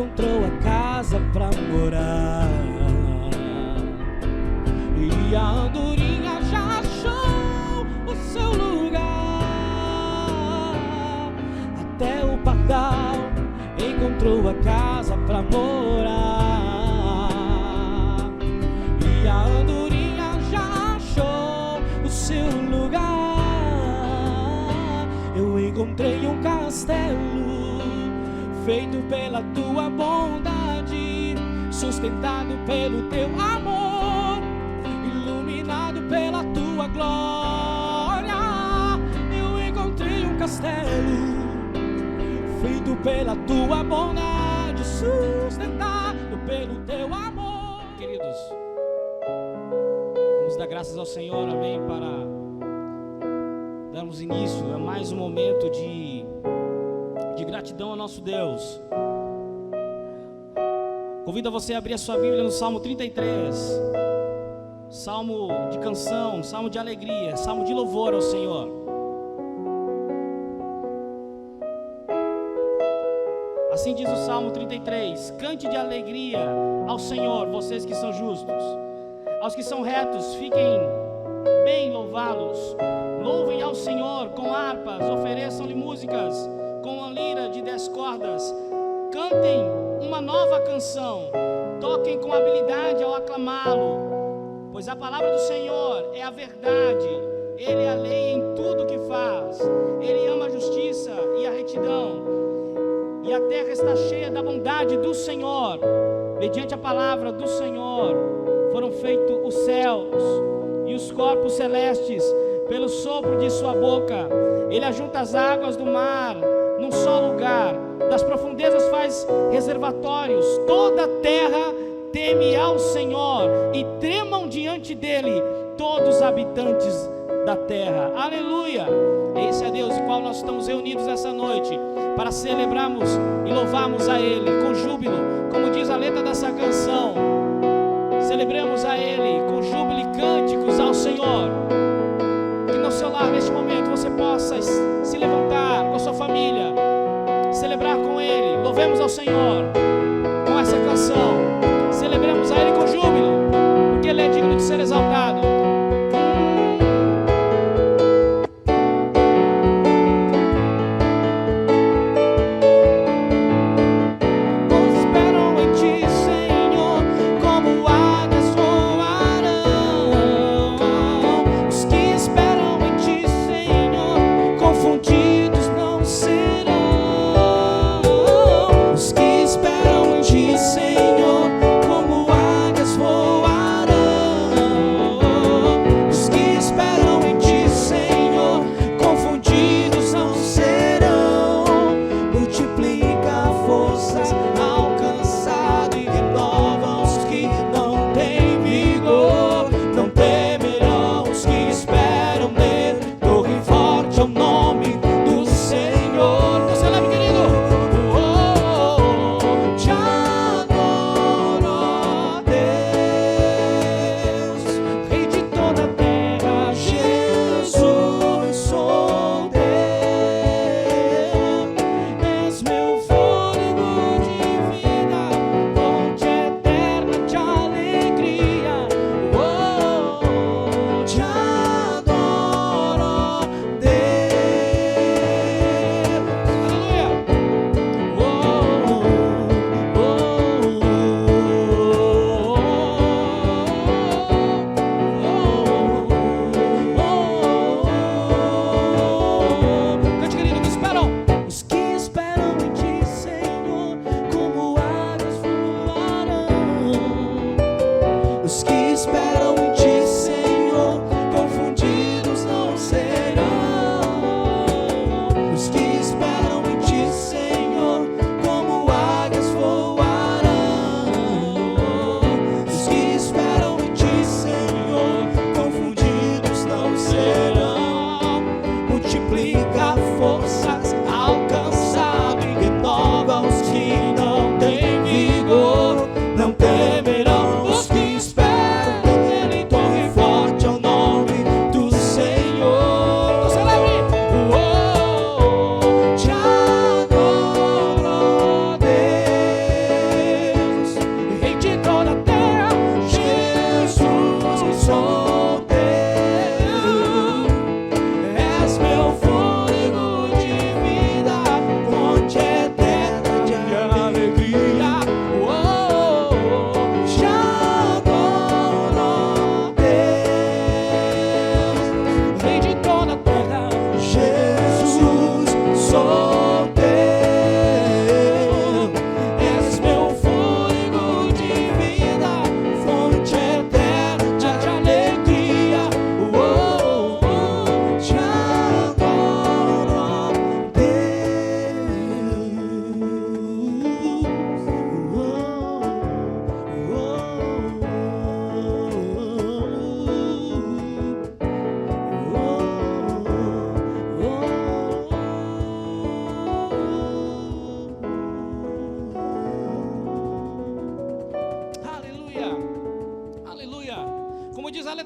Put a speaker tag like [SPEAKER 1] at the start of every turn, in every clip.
[SPEAKER 1] encontrou a casa pra morar, e a andorinha já achou o seu lugar. Até o pardal encontrou a casa pra morar, e a andorinha já achou o seu lugar. Eu encontrei um castelo feito pela tua bondade, sustentado pelo teu amor, iluminado pela tua glória. Eu encontrei um castelo feito pela tua bondade, sustentado pelo teu amor. Queridos, vamos dar graças ao Senhor, amém, para darmos início a mais um momento de gratidão ao nosso Deus. Convido você a abrir a sua Bíblia no Salmo 33, salmo de canção, salmo de alegria, salmo de louvor ao Senhor. Assim diz o Salmo 33: cante de alegria ao Senhor, vocês que são justos. Aos que são retos, fiquem bem louvá-los. Louvem ao Senhor com harpas, ofereçam-lhe músicas com a lira de 10 cordas. Cantem uma nova canção, toquem com habilidade ao aclamá-lo, pois a palavra do Senhor é a verdade, Ele é a lei em tudo que faz, Ele ama a justiça e a retidão, e a terra está cheia da bondade do Senhor. Mediante a palavra do Senhor foram feitos os céus e os corpos celestes, pelo sopro de sua boca. Ele ajunta as águas do mar num só lugar, das profundezas faz reservatórios. Toda a terra teme ao Senhor e tremam diante dele todos os habitantes da terra. Aleluia! Esse é Deus, em qual nós estamos reunidos essa noite para celebrarmos e louvarmos a Ele com júbilo, como diz a letra dessa canção. Celebremos a Ele com júbilo e cânticos ao Senhor. Que no seu lar, neste momento, você possa se levantar com a sua família, celebrar com Ele. Louvemos ao Senhor com essa canção. Celebremos a Ele com júbilo, porque Ele é digno de ser exaltado.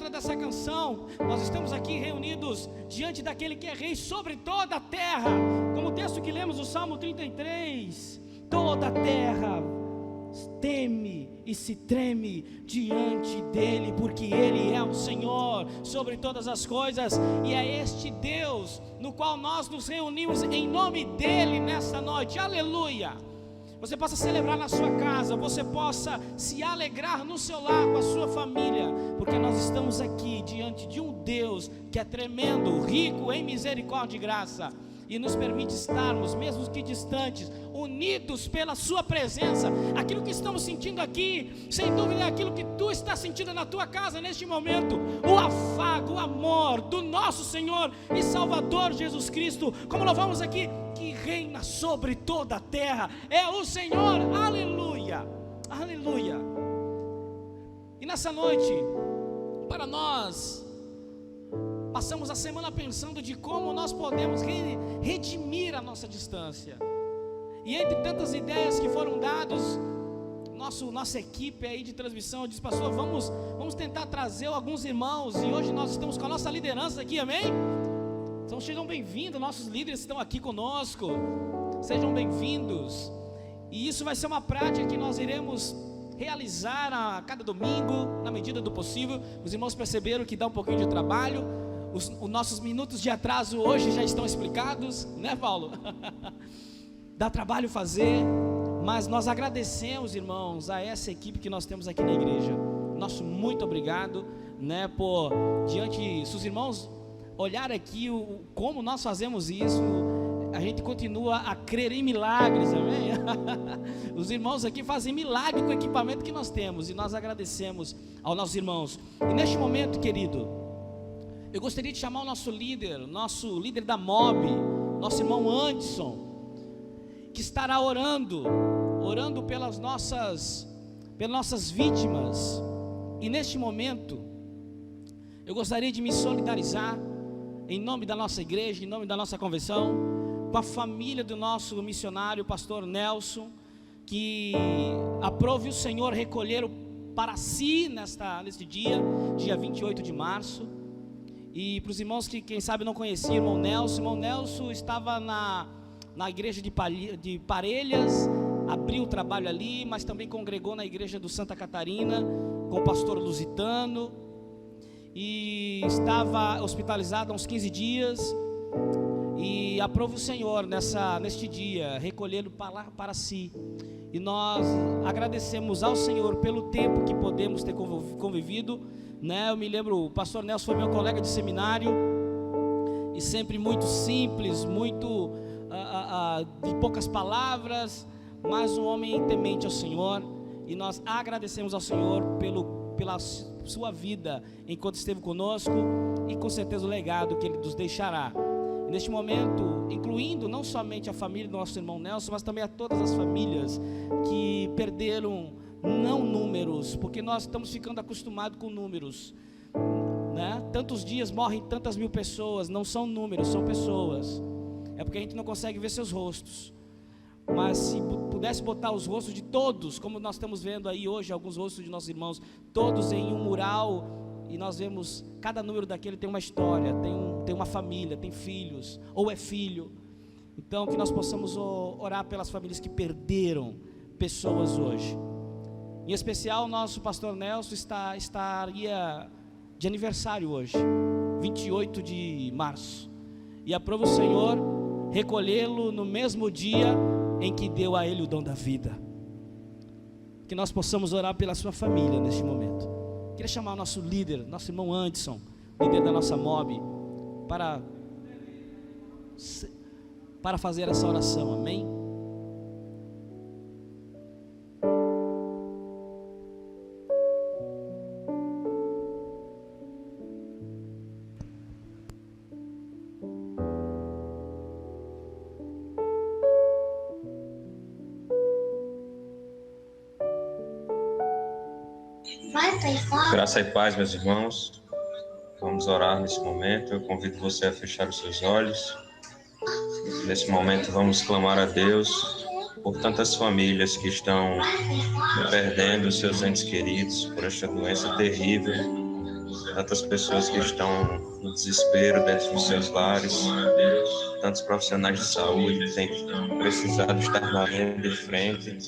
[SPEAKER 1] letra dessa canção, nós estamos aqui reunidos diante daquele que é rei sobre toda a terra, como o texto que lemos do Salmo 33, toda a terra teme e se treme diante dele, porque ele é o Senhor sobre todas as coisas, e é este Deus no qual nós nos reunimos em nome dele nesta noite. Aleluia! Você possa celebrar na sua casa, você possa se alegrar no seu lar com a sua família, porque nós estamos aqui diante de um Deus que é tremendo, rico em misericórdia e graça, e nos permite estarmos, mesmo que distantes, unidos pela sua presença. Aquilo que estamos sentindo aqui, sem dúvida é aquilo que tu estás sentindo na tua casa neste momento, o afago, o amor do nosso Senhor e Salvador Jesus Cristo, como louvamos aqui, que reina sobre toda a terra, é o Senhor. Aleluia, aleluia. E nessa noite, para nós, passamos a semana pensando de como nós podemos redimir a nossa distância. E entre tantas ideias que foram dadas, nossa equipe aí de transmissão disse: pastor, vamos tentar trazer alguns irmãos. E hoje nós estamos com a nossa liderança aqui, amém? Então sejam bem-vindos, nossos líderes estão aqui conosco. Sejam bem-vindos. E isso vai ser uma prática que nós iremos realizar a cada domingo, na medida do possível. Os irmãos perceberam que dá um pouquinho de trabalho. Os nossos minutos de atraso hoje já estão explicados, né, Paulo? Dá trabalho fazer, mas nós agradecemos, irmãos, a essa equipe que nós temos aqui na igreja. Nosso muito obrigado, né, por diante, se os irmãos olharem aqui como nós fazemos isso, a gente continua a crer em milagres, amém? Os irmãos aqui fazem milagre com o equipamento que nós temos, e nós agradecemos aos nossos irmãos. E neste momento, querido, eu gostaria de chamar o nosso líder da MOB, nosso irmão Anderson, que estará orando pelas nossas vítimas. E neste momento, eu gostaria de me solidarizar, em nome da nossa igreja, em nome da nossa convenção, com a família do nosso missionário, pastor Nelson, que aprove o Senhor recolher para si neste dia 28 de março. E para os irmãos que quem sabe não conheciam o irmão Nelson estava na igreja de Parelhas, abriu o trabalho ali, mas também congregou na igreja do Santa Catarina, com o pastor Lusitano, e estava hospitalizado há uns 15 dias, e aprova o Senhor neste dia, recolhê-lo para si. E nós agradecemos ao Senhor pelo tempo que podemos ter convivido, né? Eu me lembro, o pastor Nelson foi meu colega de seminário, e sempre muito simples, muito de poucas palavras, mas um homem temente ao Senhor. E nós agradecemos ao Senhor pela sua vida enquanto esteve conosco, e com certeza o legado que Ele nos deixará. E neste momento, incluindo não somente a família do nosso irmão Nelson, mas também a todas as famílias que perderam, não números, porque nós estamos ficando acostumados com números, né? Tantos dias morrem tantas mil pessoas, não são números, são pessoas. É porque a gente não consegue ver seus rostos. Mas se pudesse botar os rostos de todos, como nós estamos vendo aí hoje, alguns rostos de nossos irmãos, todos em um mural, e nós vemos, cada número daquele tem uma história, tem uma família, tem filhos, ou é filho. Então que nós possamos orar pelas famílias que perderam pessoas hoje. Em especial, o nosso pastor Nelson estaria de aniversário hoje, 28 de março. E aprova o Senhor recolhê-lo no mesmo dia em que deu a ele o dom da vida. Que nós possamos orar pela sua família neste momento. Queria chamar o nosso líder, nosso irmão Anderson, líder da nossa MOB, para fazer essa oração, amém?
[SPEAKER 2] Graça e paz, meus irmãos. Vamos orar nesse momento. Eu convido você a fechar os seus olhos. Nesse momento vamos clamar a Deus por tantas famílias que estão perdendo seus entes queridos por esta doença terrível tantas pessoas que estão no desespero dentro dos seus lares, tantos profissionais de saúde que têm precisado estar na linha de frente.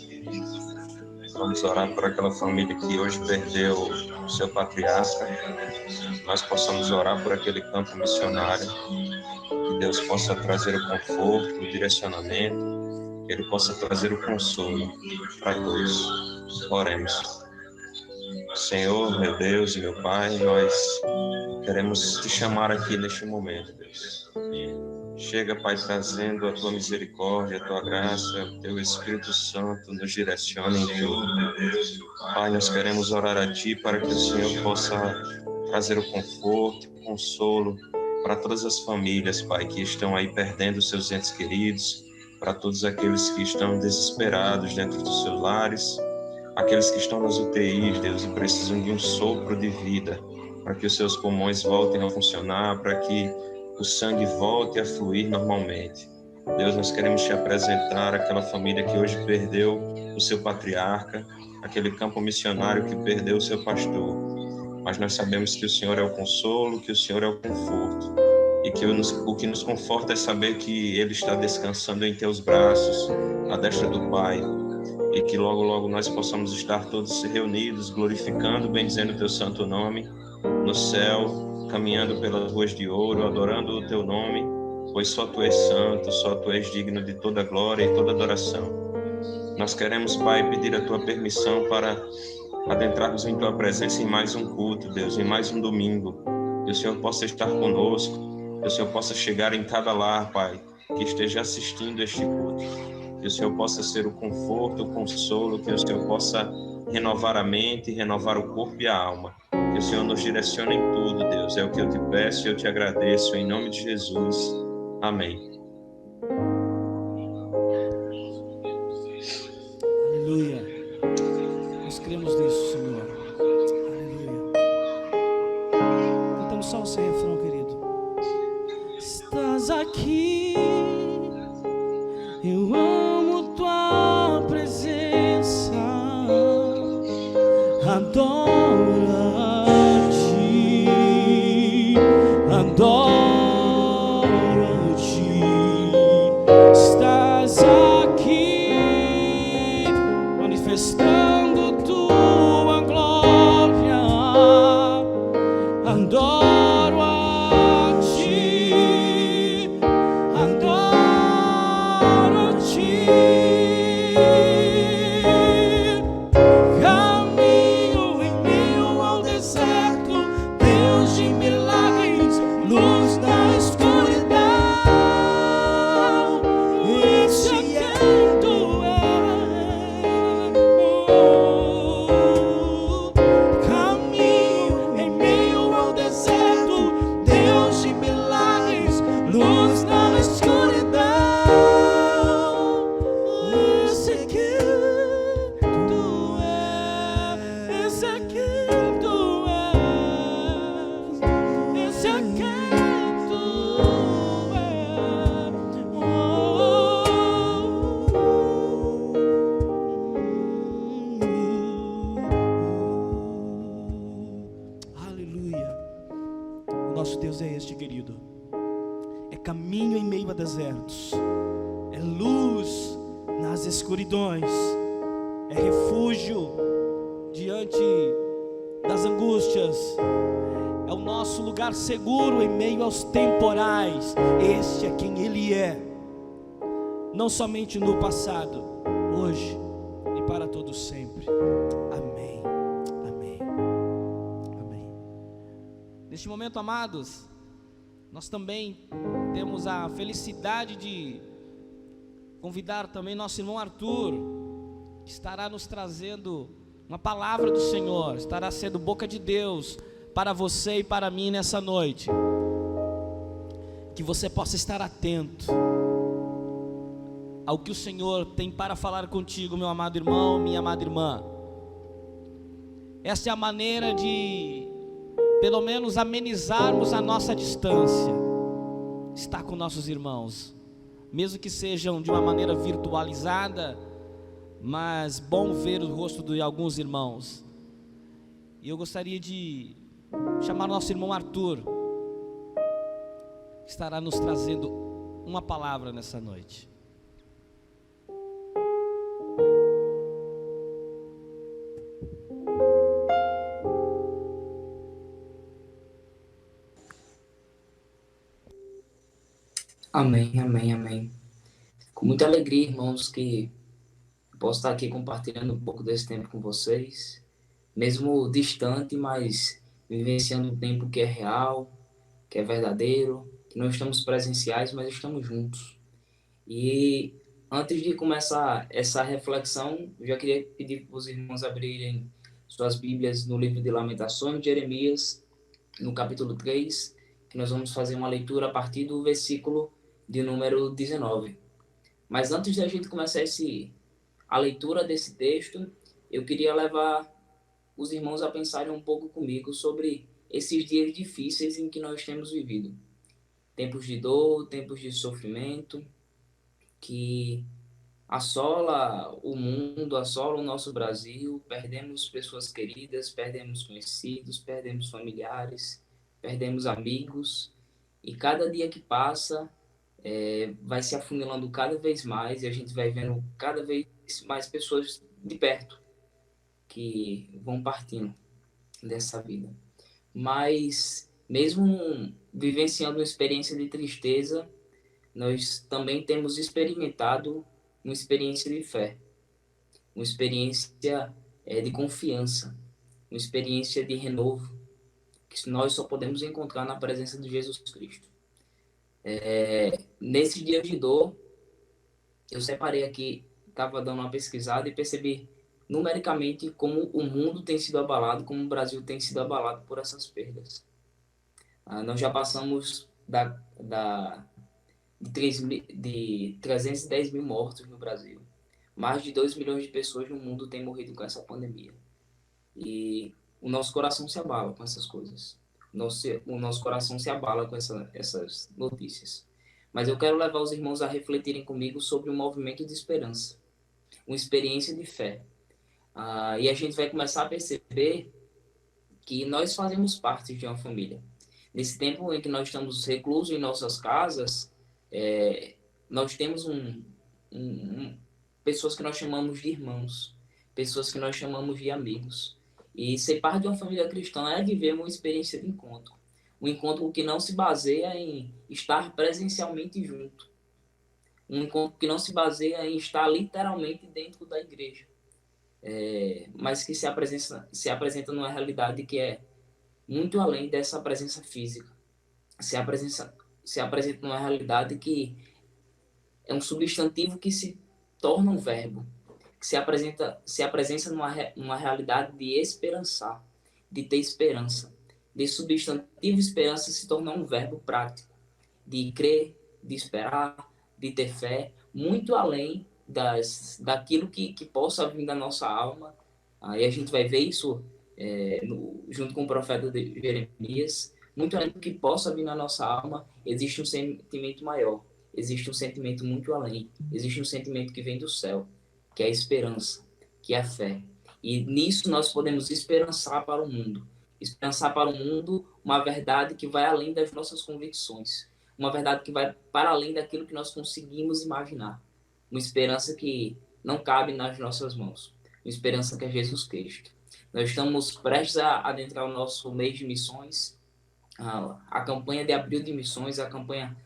[SPEAKER 2] Vamos orar por aquela família que hoje perdeu o seu patriarca. Nós possamos orar por aquele campo missionário, que Deus possa trazer o conforto, o direcionamento, que Ele possa trazer o consolo para todos. Oremos. Senhor, meu Deus e meu Pai, nós queremos te chamar aqui neste momento, Deus. Chega, Pai, trazendo a tua misericórdia, a tua graça, o teu Espírito Santo nos direcione em tudo. Pai, nós queremos orar a ti para que o Senhor possa trazer o conforto, o consolo para todas as famílias, Pai, que estão aí perdendo seus entes queridos, para todos aqueles que estão desesperados dentro dos seus lares, aqueles que estão nas UTIs, Deus, e precisam de um sopro de vida, para que os seus pulmões voltem a funcionar, para que o sangue volte a fluir normalmente. Deus, nós queremos te apresentar aquela família que hoje perdeu o seu patriarca, aquele campo missionário que perdeu o seu pastor. Mas nós sabemos que o Senhor é o consolo, que o Senhor é o conforto. E que o que nos conforta é saber que Ele está descansando em teus braços, à destra do Pai. E que logo, logo nós possamos estar todos reunidos, glorificando, bendizendo o teu santo nome, no céu, caminhando pelas ruas de ouro, adorando o teu nome, pois só tu és santo, só tu és digno de toda glória e toda adoração. Nós queremos, Pai, pedir a tua permissão para adentrarmos em tua presença em mais um culto, Deus, em mais um domingo. Que o Senhor possa estar conosco, que o Senhor possa chegar em cada lar, Pai, que esteja assistindo este culto. Que o Senhor possa ser o conforto, o consolo, que o Senhor possa renovar a mente, renovar o corpo e a alma. Que o Senhor nos direcione em tudo, Deus. É o que eu te peço e eu te agradeço, em nome de Jesus. Amém.
[SPEAKER 1] Aleluia. Nós cremos nisso, Senhor. Aleluia. Cantamos só o seu refrão, querido. Estás aqui, eu amo tua presença, adoro adoro-te, estás aqui, manifestando tua glória, adoro a ti, adoro-te. Caminho em meio ao deserto, Deus de milagres, luz na escuridão. Esse é quem tu és. Caminho em meio ao deserto, Deus de milagres, luz na escuridão. Esse é quem tu és. Esse é quem tu és. Esse é quem tu és. Aleluia. O nosso Deus é este, querido. É caminho em meio a desertos, é luz nas escuridões, é refúgio diante das angústias, é o nosso lugar seguro em meio aos temporais. Este é quem Ele é, não somente no passado, hoje e para todo sempre. Amém, amém, amém. Neste momento, amados, nós também temos a felicidade de convidar também nosso irmão Arthur, que estará nos trazendo uma palavra do Senhor, estará sendo boca de Deus para você e para mim nessa noite. Que você possa estar atento ao que o Senhor tem para falar contigo, meu amado irmão, minha amada irmã. Essa é a maneira de, pelo menos, amenizarmos a nossa distância, estar com nossos irmãos, mesmo que sejam de uma maneira virtualizada, mas bom ver o rosto de alguns irmãos. E eu gostaria de chamar o nosso irmão Arthur, que estará nos trazendo uma palavra nessa noite.
[SPEAKER 3] Amém, amém, amém. Com muita alegria, irmãos, que posso estar aqui compartilhando um pouco desse tempo com vocês, mesmo distante, mas vivenciando um tempo que é real, que é verdadeiro, que não estamos presenciais, mas estamos juntos. E antes de começar essa reflexão, eu já queria pedir para os irmãos abrirem suas Bíblias no livro de Lamentações de Jeremias, no capítulo 3, que nós vamos fazer uma leitura a partir do versículo de número 19. Mas antes da gente começar a leitura desse texto, eu queria levar os irmãos a pensarem um pouco comigo sobre esses dias difíceis em que nós temos vivido. Tempos de dor, tempos de sofrimento, que assola o mundo, assola o nosso Brasil. Perdemos pessoas queridas, perdemos conhecidos, perdemos familiares, perdemos amigos. E cada dia que passa, vai se afunilando cada vez mais e a gente vai vendo cada vez mais pessoas de perto que vão partindo dessa vida. Mas, mesmo vivenciando uma experiência de tristeza, nós também temos experimentado uma experiência de fé, uma experiência de confiança, uma experiência de renovo, que nós só podemos encontrar na presença de Jesus Cristo. Nesses dias de dor, eu separei aqui, estava dando uma pesquisada e percebi numericamente como o mundo tem sido abalado, como o Brasil tem sido abalado por essas perdas. Nós já passamos de 310 mil mortos no Brasil. Mais de 2 milhões de pessoas no mundo têm morrido com essa pandemia. E o nosso coração se abala com essas coisas. O nosso coração se abala com essas notícias. Mas eu quero levar os irmãos a refletirem comigo sobre um movimento de esperança, uma experiência de fé. E a gente vai começar a perceber que nós fazemos parte de uma família. Nesse tempo em que nós estamos reclusos em nossas casas, nós temos pessoas que nós chamamos de irmãos, pessoas que nós chamamos de amigos. E ser parte de uma família cristã é viver uma experiência de encontro. Um encontro que não se baseia em estar presencialmente junto. Um encontro que não se baseia em estar literalmente dentro da igreja. Mas que se apresenta numa realidade que é muito além dessa presença física. Se apresenta numa realidade que é um substantivo que se torna um verbo, que se apresenta numa realidade de esperançar, de ter esperança. De substantivo esperança se torna um verbo prático, de crer, de esperar, de ter fé, muito além daquilo que possa vir da nossa alma. E a gente vai ver isso junto com o profeta de Jeremias. Muito além do que possa vir na nossa alma, existe um sentimento maior, existe um sentimento muito além, existe um sentimento que vem do céu, que é a esperança, que é a fé. E nisso nós podemos esperançar para o mundo. Esperançar para o mundo uma verdade que vai além das nossas convicções. Uma verdade que vai para além daquilo que nós conseguimos imaginar. Uma esperança que não cabe nas nossas mãos. Uma esperança que é Jesus Cristo. Nós estamos prestes a adentrar o nosso mês de missões. A campanha de abril de missões, a campanha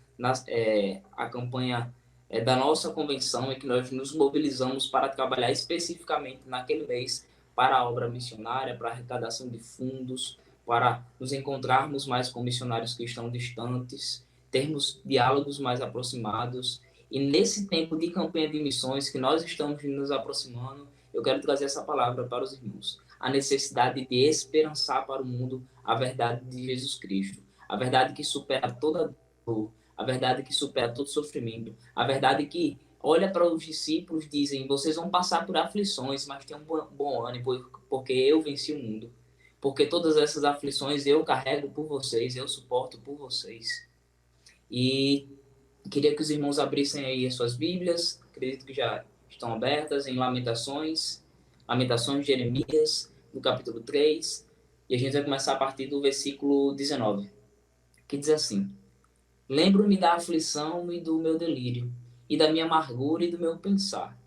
[SPEAKER 3] da nossa convenção, em que nós nos mobilizamos para trabalhar especificamente naquele mês para a obra missionária, para a arrecadação de fundos, para nos encontrarmos mais com missionários que estão distantes, termos diálogos mais aproximados. E nesse tempo de campanha de missões que nós estamos nos aproximando, eu quero trazer essa palavra para os irmãos. A necessidade de esperançar para o mundo a verdade de Jesus Cristo. A verdade que supera toda dor, a verdade que supera todo sofrimento, a verdade que olha para os discípulos e dizem: vocês vão passar por aflições, mas tenham bom ânimo, porque eu venci o mundo. Porque todas essas aflições eu carrego por vocês, eu suporto por vocês. E queria que os irmãos abrissem aí as suas Bíblias, acredito que já estão abertas, em Lamentações de Jeremias, no capítulo 3. E a gente vai começar a partir do versículo 19, que diz assim: Lembro-me da aflição e do meu delírio, e da minha amargura e do meu pensar.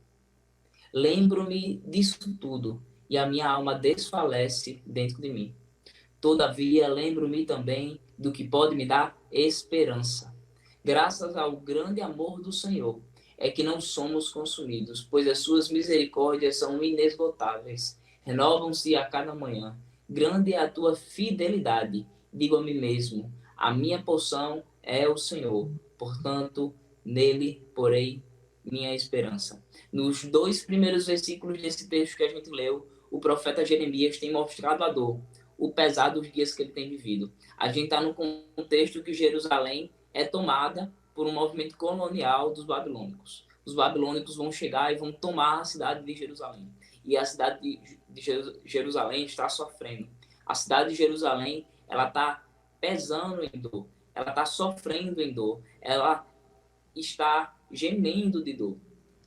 [SPEAKER 3] Lembro-me disso tudo, e a minha alma desfalece dentro de mim. Todavia, lembro-me também do que pode me dar esperança. Graças ao grande amor do Senhor, é que não somos consumidos, pois as suas misericórdias são inesgotáveis, renovam-se a cada manhã. Grande é a tua fidelidade. Digo a mim mesmo: a minha porção é o Senhor, portanto, nele porei minha esperança. Nos 2 primeiros versículos desse texto que a gente leu, o profeta Jeremias tem mostrado a dor, o pesar dos dias que ele tem vivido. A gente está no contexto que Jerusalém é tomada por um movimento colonial dos babilônicos. Os babilônicos vão chegar e vão tomar a cidade de Jerusalém. E a cidade de Jerusalém está sofrendo. A cidade de Jerusalém, ela está pesando em dor. Ela está sofrendo em dor. Ela está gemendo de dor.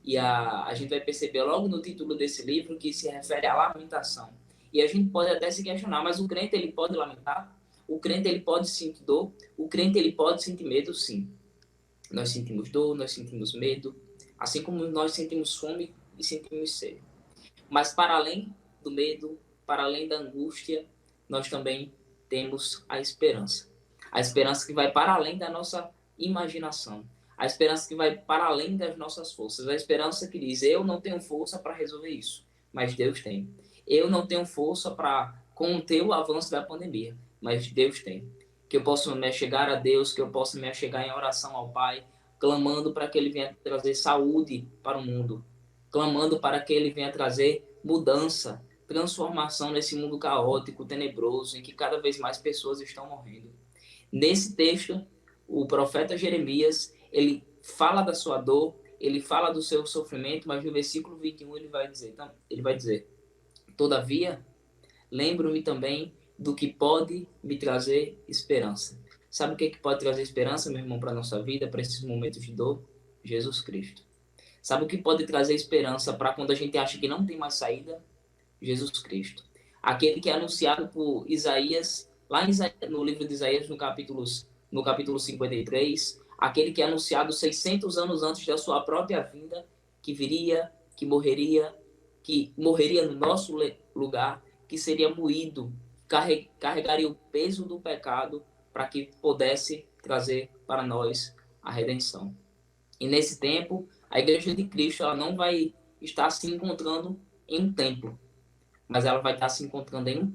[SPEAKER 3] E a gente vai perceber logo no título desse livro que se refere à lamentação. E a gente pode até se questionar, mas o crente ele pode lamentar? O crente ele pode sentir dor? O crente ele pode sentir medo? Sim. Nós sentimos dor, nós sentimos medo, assim como nós sentimos fome e sentimos sede. Mas para além do medo, para além da angústia, nós também temos a esperança. A esperança que vai para além da nossa imaginação. A esperança que vai para além das nossas forças. A esperança que diz: eu não tenho força para resolver isso, mas Deus tem. Eu não tenho força para conter o avanço da pandemia, mas Deus tem. Que eu possa me achegar a Deus, que eu possa me achegar em oração ao Pai, clamando para que Ele venha trazer saúde para o mundo, clamando para que Ele venha trazer mudança, transformação nesse mundo caótico, tenebroso, em que cada vez mais pessoas estão morrendo. Nesse texto, o profeta Jeremias, ele fala da sua dor, ele fala do seu sofrimento, mas no versículo 21 ele vai dizer: Todavia, lembro-me também do que pode me trazer esperança. Sabe o que pode trazer esperança, meu irmão, para a nossa vida, para esses momentos de dor? Jesus Cristo. Sabe o que pode trazer esperança para quando a gente acha que não tem mais saída? Jesus Cristo. Aquele que é anunciado por Isaías, lá no livro de Isaías, no capítulo 53, aquele que é anunciado 600 anos antes da sua própria vinda, que viria, que morreria no nosso lugar, que seria moído, carregaria o peso do pecado para que pudesse trazer para nós a redenção. E nesse tempo, a Igreja de Cristo ela não vai estar se encontrando em um templo, mas ela vai estar se encontrando em um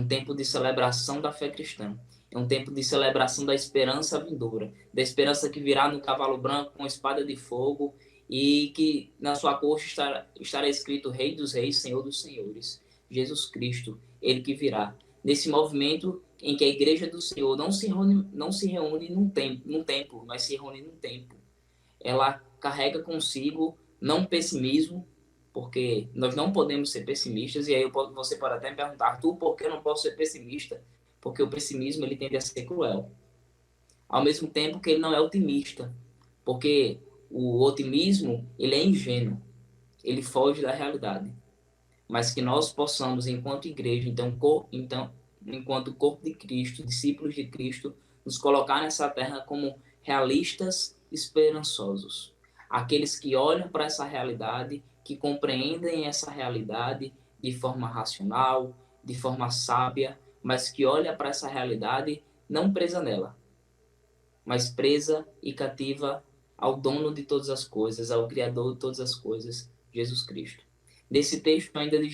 [SPEAKER 3] tempo de celebração da fé cristã, é um tempo de celebração da esperança vindoura, da esperança que virá no cavalo branco com espada de fogo e que na sua coxa estará escrito Rei dos Reis, Senhor dos Senhores, Jesus Cristo, Ele que virá. Nesse movimento em que a Igreja do Senhor não se reúne num templo, mas se reúne num tempo. Ela carrega consigo não pessimismo, porque nós não podemos ser pessimistas, e aí você pode até me perguntar: Arthur, por que eu não posso ser pessimista? Porque o pessimismo ele tende a ser cruel. Ao mesmo tempo que ele não é otimista, porque o otimismo ele é ingênuo, ele foge da realidade. Mas que nós possamos, enquanto igreja, enquanto corpo de Cristo, discípulos de Cristo, nos colocar nessa terra como realistas esperançosos. Aqueles que olham para essa realidade, que compreendem essa realidade de forma racional, de forma sábia, mas que olha para essa realidade não presa nela, mas presa e cativa ao dono de todas as coisas, ao Criador de todas as coisas, Jesus Cristo. Nesse texto ainda de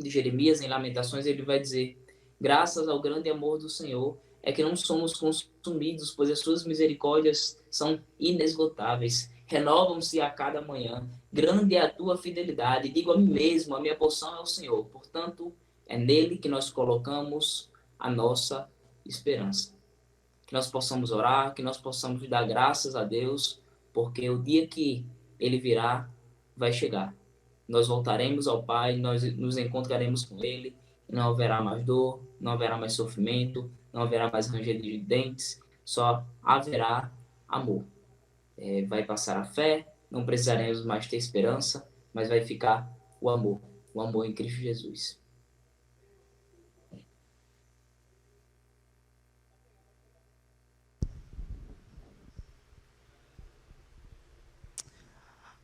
[SPEAKER 3] Jeremias, em Lamentações, ele vai dizer: graças ao grande amor do Senhor, é que não somos consumidos, pois as suas misericórdias são inesgotáveis, renovam-se a cada manhã. Grande é a tua fidelidade. Digo a mim mesmo: a minha porção é o Senhor. Portanto, é nele que nós colocamos a nossa esperança. Que nós possamos orar, que nós possamos dar graças a Deus, porque o dia que Ele virá, vai chegar. Nós voltaremos ao Pai, nós nos encontraremos com Ele, e não haverá mais dor, não haverá mais sofrimento, não haverá mais ranger de dentes, só haverá amor. Vai passar a fé, não precisaremos mais ter esperança, mas vai ficar o amor em Cristo Jesus.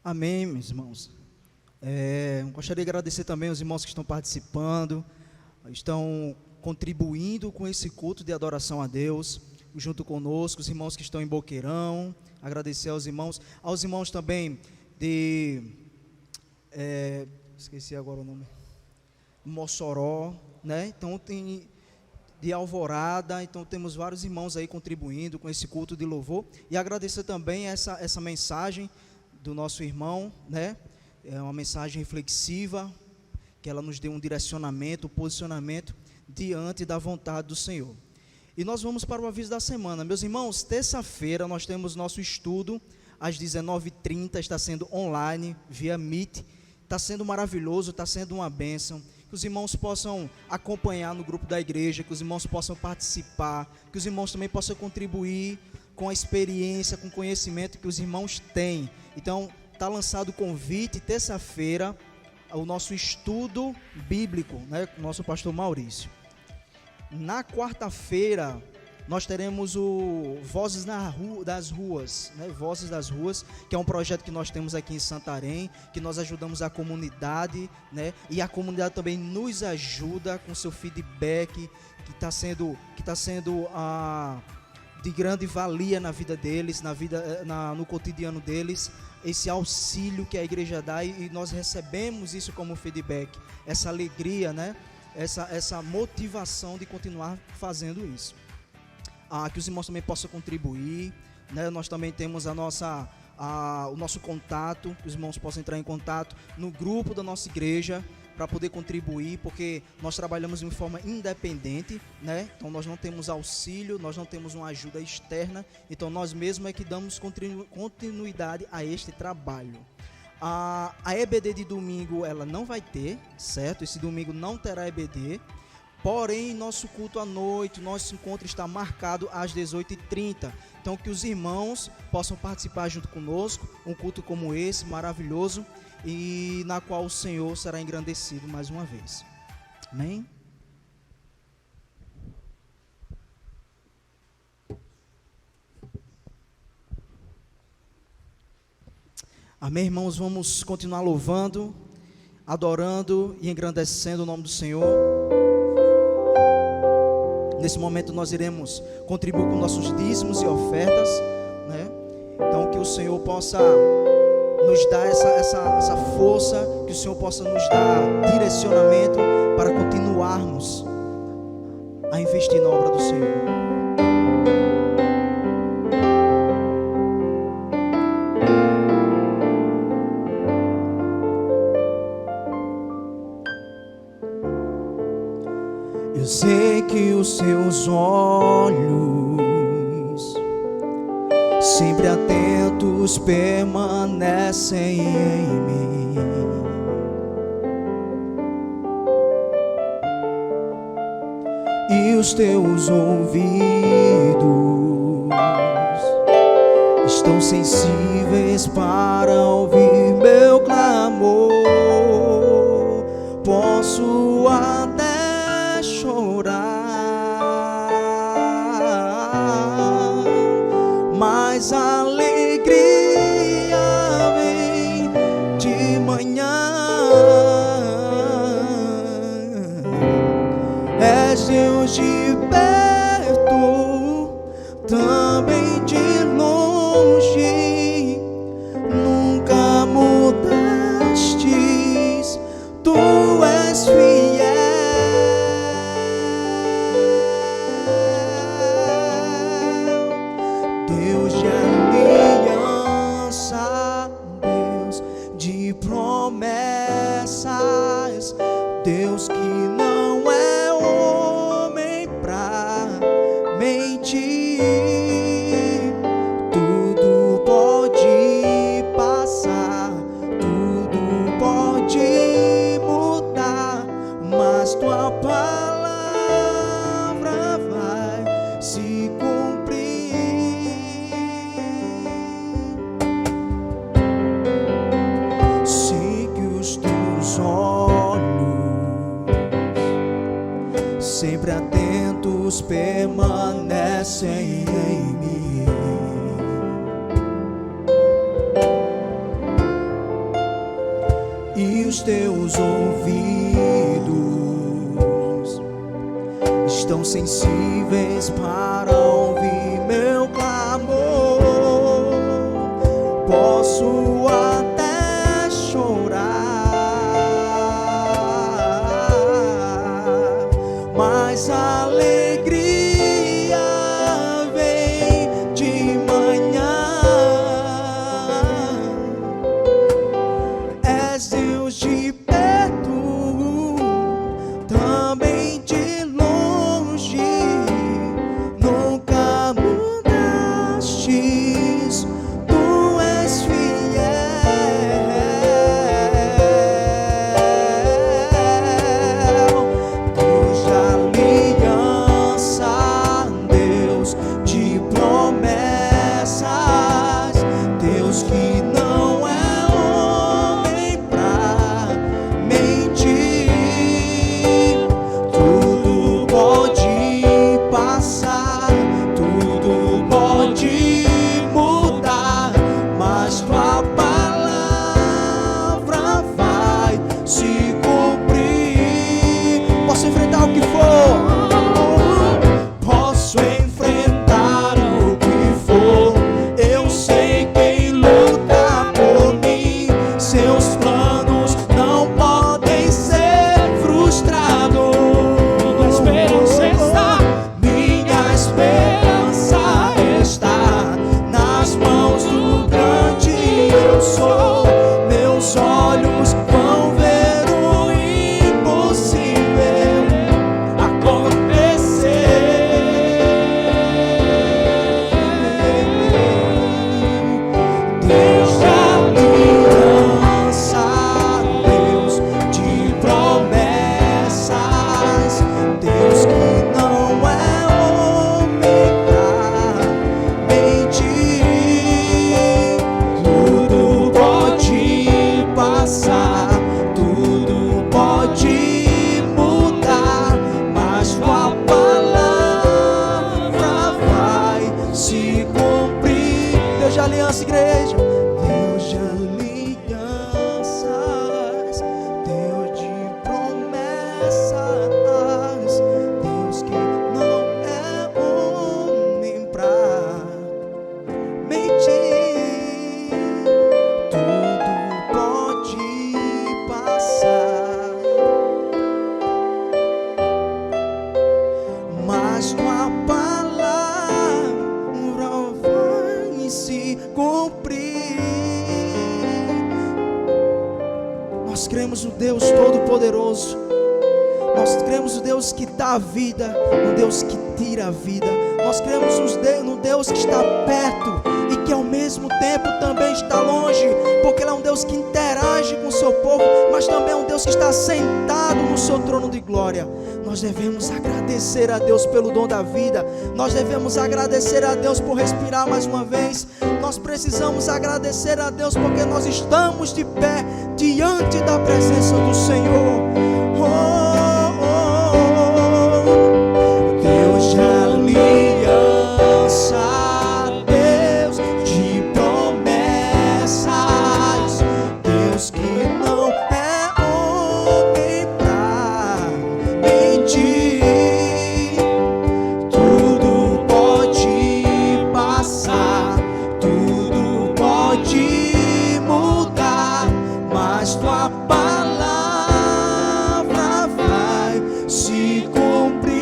[SPEAKER 4] Amém, meus irmãos. Gostaria de agradecer também aos irmãos que estão participando, estão contribuindo com esse culto de adoração a Deus, junto conosco, os irmãos que estão em Boqueirão, agradecer aos irmãos também esqueci agora o nome, Mossoró, né? Então tem de Alvorada, então temos vários irmãos aí contribuindo com esse culto de louvor, e agradecer também essa mensagem do nosso irmão, né? É uma mensagem reflexiva, que ela nos dê um direcionamento, um posicionamento diante da vontade do Senhor. E nós vamos para o aviso da semana. Meus irmãos, terça-feira nós temos nosso estudo às 19h30, está sendo online, via Meet, está sendo maravilhoso, está sendo uma bênção. Que os irmãos possam acompanhar no grupo da igreja, que os irmãos possam participar, que os irmãos também possam contribuir com a experiência, com o conhecimento que os irmãos têm. Então, está lançado o convite, terça-feira, ao nosso estudo bíblico, né, com o nosso pastor Maurício. Na quarta-feira, nós teremos o Vozes das Ruas, né? Vozes das Ruas, que é um projeto que nós temos aqui em Santarém, que nós ajudamos a comunidade, né? E a comunidade também nos ajuda com seu feedback, que está sendo de grande valia na vida deles, no cotidiano deles, esse auxílio que a igreja dá, e nós recebemos isso como feedback, essa alegria, né? Essa motivação de continuar fazendo isso. Que os irmãos também possam contribuir, né? Nós também temos o nosso contato, que os irmãos possam entrar em contato no grupo da nossa igreja para poder contribuir, porque nós trabalhamos de forma independente, né? Então nós não temos auxílio, nós não temos uma ajuda externa, então nós mesmos é que damos continuidade a este trabalho. A EBD de domingo ela não vai ter, certo? Esse domingo não terá EBD. Porém, nosso culto à noite, nosso encontro está marcado às 18h30. Então, que os irmãos possam participar junto conosco, um culto como esse, maravilhoso, e na qual o Senhor será engrandecido mais uma vez. Amém? Amém, irmãos? Vamos continuar louvando, adorando e engrandecendo o nome do Senhor. Nesse momento nós iremos contribuir com nossos dízimos e ofertas, né? Então que o Senhor possa nos dar essa força, que o Senhor possa nos dar direcionamento para continuarmos a investir na obra do Senhor. Eu sei que os seus olhos, sempre atentos, permanecem em mim. E os teus ouvidos estão sensíveis para ouvir meu clamor. Posso até chorar, mas a alegria vem de manhã. És Deus de perto, também de longe, nunca mudastes, tu és fiel. Deus de aliança, Deus de promessas, Deus que não é homem pra mentir. Tudo pode passar, tudo pode mudar, mas tua palavra vai se cumprir. os teus ouvidos estão sensíveis para ouvir meu clamor. Posso até chorar, mas a alegria vem de manhã. És Deus de perto, também de longe, nunca mudastes, tu és fiel. Deus de aliança, Deus de promessas, Deus que não é homem pra mentir. Tudo pode passar, tudo pode mudar, mas tua palavra vai se cumprir. Posso enfrentar o que for, posso enfrentar o que for, eu sei quem luta por mim. Seus planos não podem ser frustrados.
[SPEAKER 1] Minha esperança está,
[SPEAKER 4] Minha esperança está nas mãos do grande eu sou. Meus olhos vão ver o impossível acontecer. Deus de aliança, Deus de promessas, Deus que não é homem pra mentir. Tudo pode passar, tudo pode mudar, mas tua palavra vai se cumprir. Deus de aliança, igreja. Deus de alianças, Deus de promessas, Deus que não é homem pra mentir. Tudo pode passar, mas tua palavra vai se cumprir. Nós cremos no Deus Todo-Poderoso, nós cremos no Deus que dá a vida, no Deus que tira a vida. Nós cremos no Deus que está perto e que ao mesmo tempo também está longe, porque Ele é um Deus que interage com o seu povo, mas também é um Deus que está sentado no seu trono de glória. Nós devemos agradecer a Deus pelo dom da vida, nós devemos agradecer a Deus por respirar mais uma vez. Nós precisamos agradecer a Deus porque nós estamos de pé diante da presença do Senhor. Deus de aliança, Deus de promessas, Deus que não é homem pra mentir. Tudo pode passar, tudo pode mudar, mas tua palavra vai se cumprir.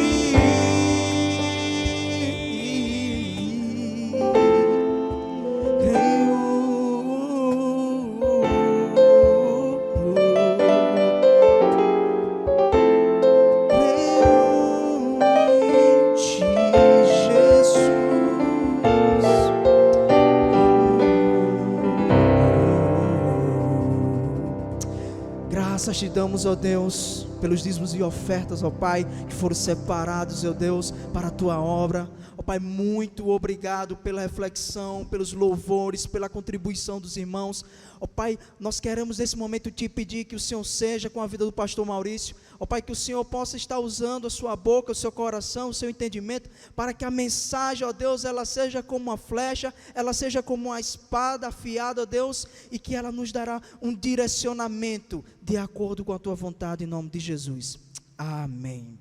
[SPEAKER 4] Graças te damos, ó Deus, pelos dízimos e ofertas, ó Pai, que foram separados, ó Deus, para a tua obra. Ó Pai, muito obrigado pela reflexão, pelos louvores, pela contribuição dos irmãos. Ó Pai, nós queremos nesse momento te pedir que o Senhor seja com a vida do pastor Maurício. Ó Pai, que o Senhor possa estar usando a sua boca, o seu coração, o seu entendimento, para que a mensagem, ó Deus, ela seja como uma flecha, ela seja como uma espada afiada, ó Deus, e que ela nos dará um direcionamento de acordo com a tua vontade, em nome de Jesus. Amém.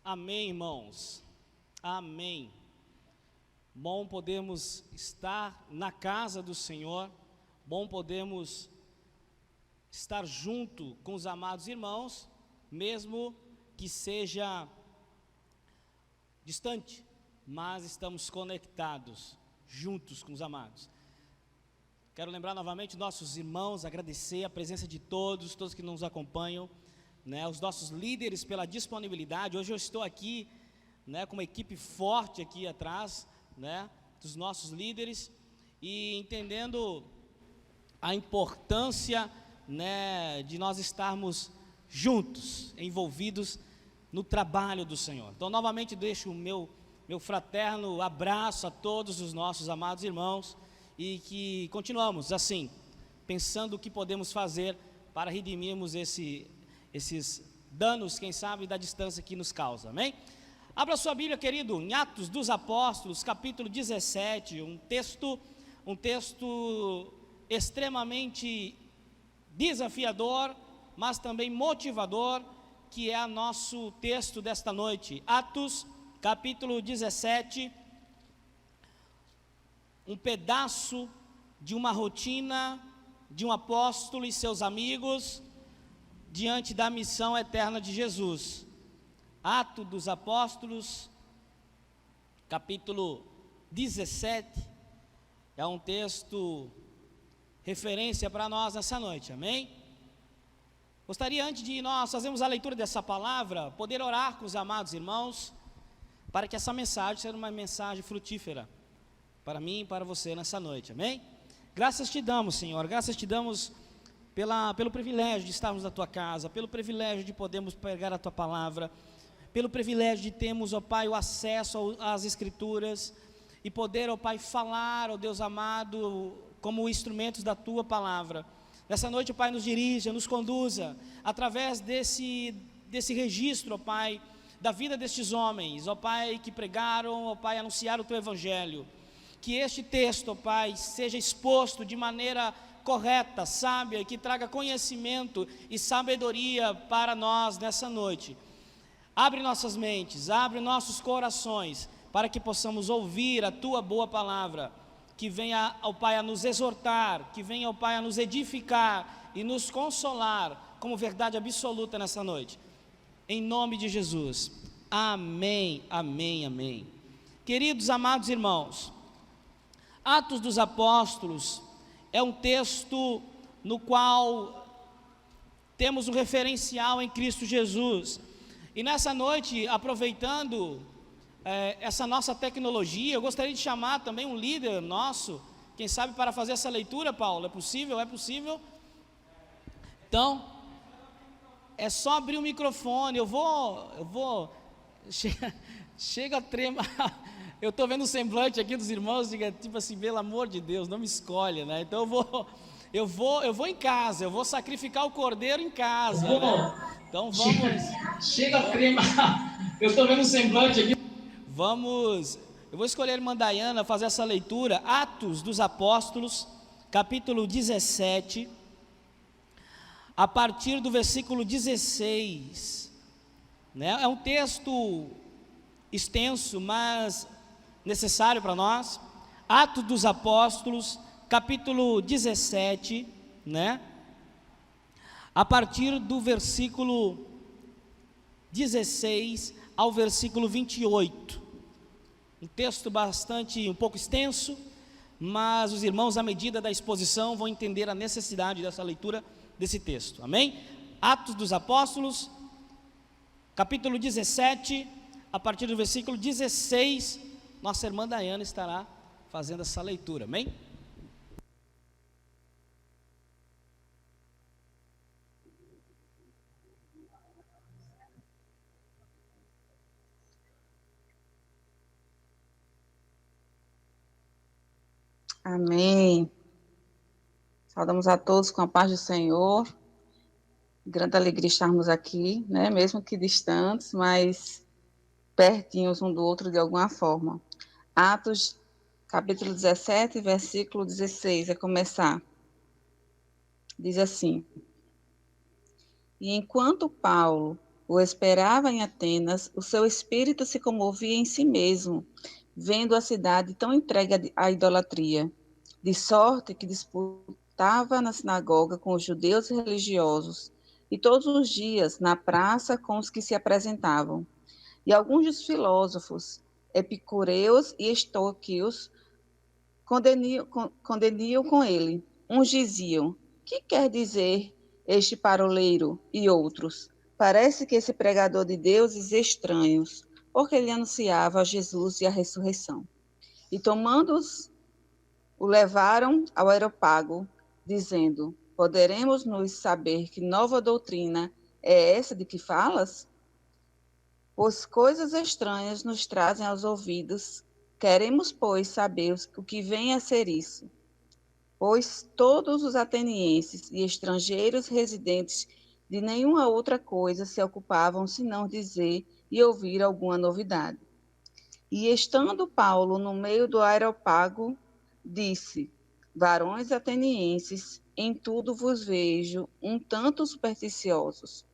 [SPEAKER 1] Amém, irmãos. Amém. Bom podermos estar na casa do Senhor, bom podermos estar junto com os amados irmãos, mesmo que seja distante, mas estamos conectados, juntos com os amados. Quero lembrar novamente nossos irmãos, agradecer a presença de todos que nos acompanham, né, os nossos líderes pela disponibilidade. Hoje eu estou aqui, né, com uma equipe forte aqui atrás, né, dos nossos líderes, e entendendo a importância, né, de nós estarmos juntos, envolvidos no trabalho do Senhor. Então, novamente, deixo o meu fraterno abraço a todos os nossos amados irmãos, e que continuamos assim, pensando o que podemos fazer para redimirmos esses danos, quem sabe, da distância que nos causa, amém? Abra sua Bíblia, querido, em Atos dos Apóstolos, capítulo 17, um texto extremamente desafiador, mas também motivador, que é o nosso texto desta noite. Atos, capítulo 17, um pedaço de uma rotina de um apóstolo e seus amigos diante da missão eterna de Jesus. Atos dos Apóstolos, capítulo 17, é um texto referência para nós nessa noite, amém? Gostaria, antes de nós fazermos a leitura dessa palavra, poder orar com os amados irmãos, para que essa mensagem seja uma mensagem frutífera, para mim e para você nessa noite, amém? Graças te damos, Senhor, graças te damos pelo privilégio de estarmos na tua casa, pelo privilégio de podermos pregar a tua palavra, pelo privilégio de termos, ó Pai, o acesso às Escrituras, e poder, ó Pai, falar, ó Deus amado, como instrumentos da tua palavra. Nessa noite, ó Pai, nos dirija, nos conduza, através desse registro, ó Pai, da vida destes homens, ó Pai, que pregaram, ó Pai, anunciaram o teu evangelho. Que este texto, ó Pai, seja exposto de maneira correta, sábia, e que traga conhecimento e sabedoria para nós nessa noite. Abre nossas mentes, abre nossos corações, para que possamos ouvir a tua boa palavra, que venha, ó Pai, a nos exortar, que venha, ó Pai, a nos edificar e nos consolar como verdade absoluta nessa noite. Em nome de Jesus. Amém, amém, amém. Queridos, amados irmãos, Atos dos Apóstolos é um texto no qual temos um referencial em Cristo Jesus. E nessa noite, aproveitando essa nossa tecnologia, eu gostaria de chamar também um líder nosso, quem sabe para fazer essa leitura, Paulo. É possível? É possível? Então, é só abrir o microfone. Eu vou chega a tremar. Eu estou vendo o semblante aqui dos irmãos, diga, tipo assim, pelo amor de Deus, não me escolhe, né? Então eu vou em casa, eu vou sacrificar o cordeiro em casa, né? Então vamos. Chega a tremar. Eu estou vendo o semblante aqui. Eu vou escolher a irmã Dayana fazer essa leitura, Atos dos Apóstolos, capítulo 17, a partir do versículo 16, né? É um texto extenso, mas necessário para nós. Atos dos Apóstolos, capítulo 17, né? A partir do versículo 16 ao versículo 28. Um texto um pouco extenso, mas os irmãos, à medida da exposição, vão entender a necessidade dessa leitura desse texto, amém? Atos dos Apóstolos, capítulo 17, a partir do versículo 16, nossa irmã Dayana estará fazendo essa leitura, amém?
[SPEAKER 5] Amém. Saudamos a todos com a paz do Senhor. Grande alegria estarmos aqui, né? Mesmo que distantes, mas pertinhos um do outro de alguma forma. Atos, capítulo 17, versículo 16, a começar. Diz assim: E enquanto Paulo o esperava em Atenas, o seu espírito se comovia em si mesmo, vendo a cidade tão entregue à idolatria, de sorte que disputava na sinagoga com os judeus religiosos, e todos os dias na praça com os que se apresentavam. E alguns dos filósofos, epicureus e estoicos, condeniam com ele. Uns diziam: que quer dizer este paroleiro? E outros: parece que esse pregador de deuses estranhos, porque ele anunciava a Jesus e a ressurreição. E tomando-os, o levaram ao Areópago, dizendo: poderemos nos saber que nova doutrina é essa de que falas? Pois coisas estranhas nos trazem aos ouvidos. Queremos, pois, saber o que vem a ser isso. Pois todos os atenienses e estrangeiros residentes de nenhuma outra coisa se ocupavam senão dizer e ouvir alguma novidade. E estando Paulo no meio do Areópago, disse: varões atenienses, em tudo vos vejo um tanto supersticiosos,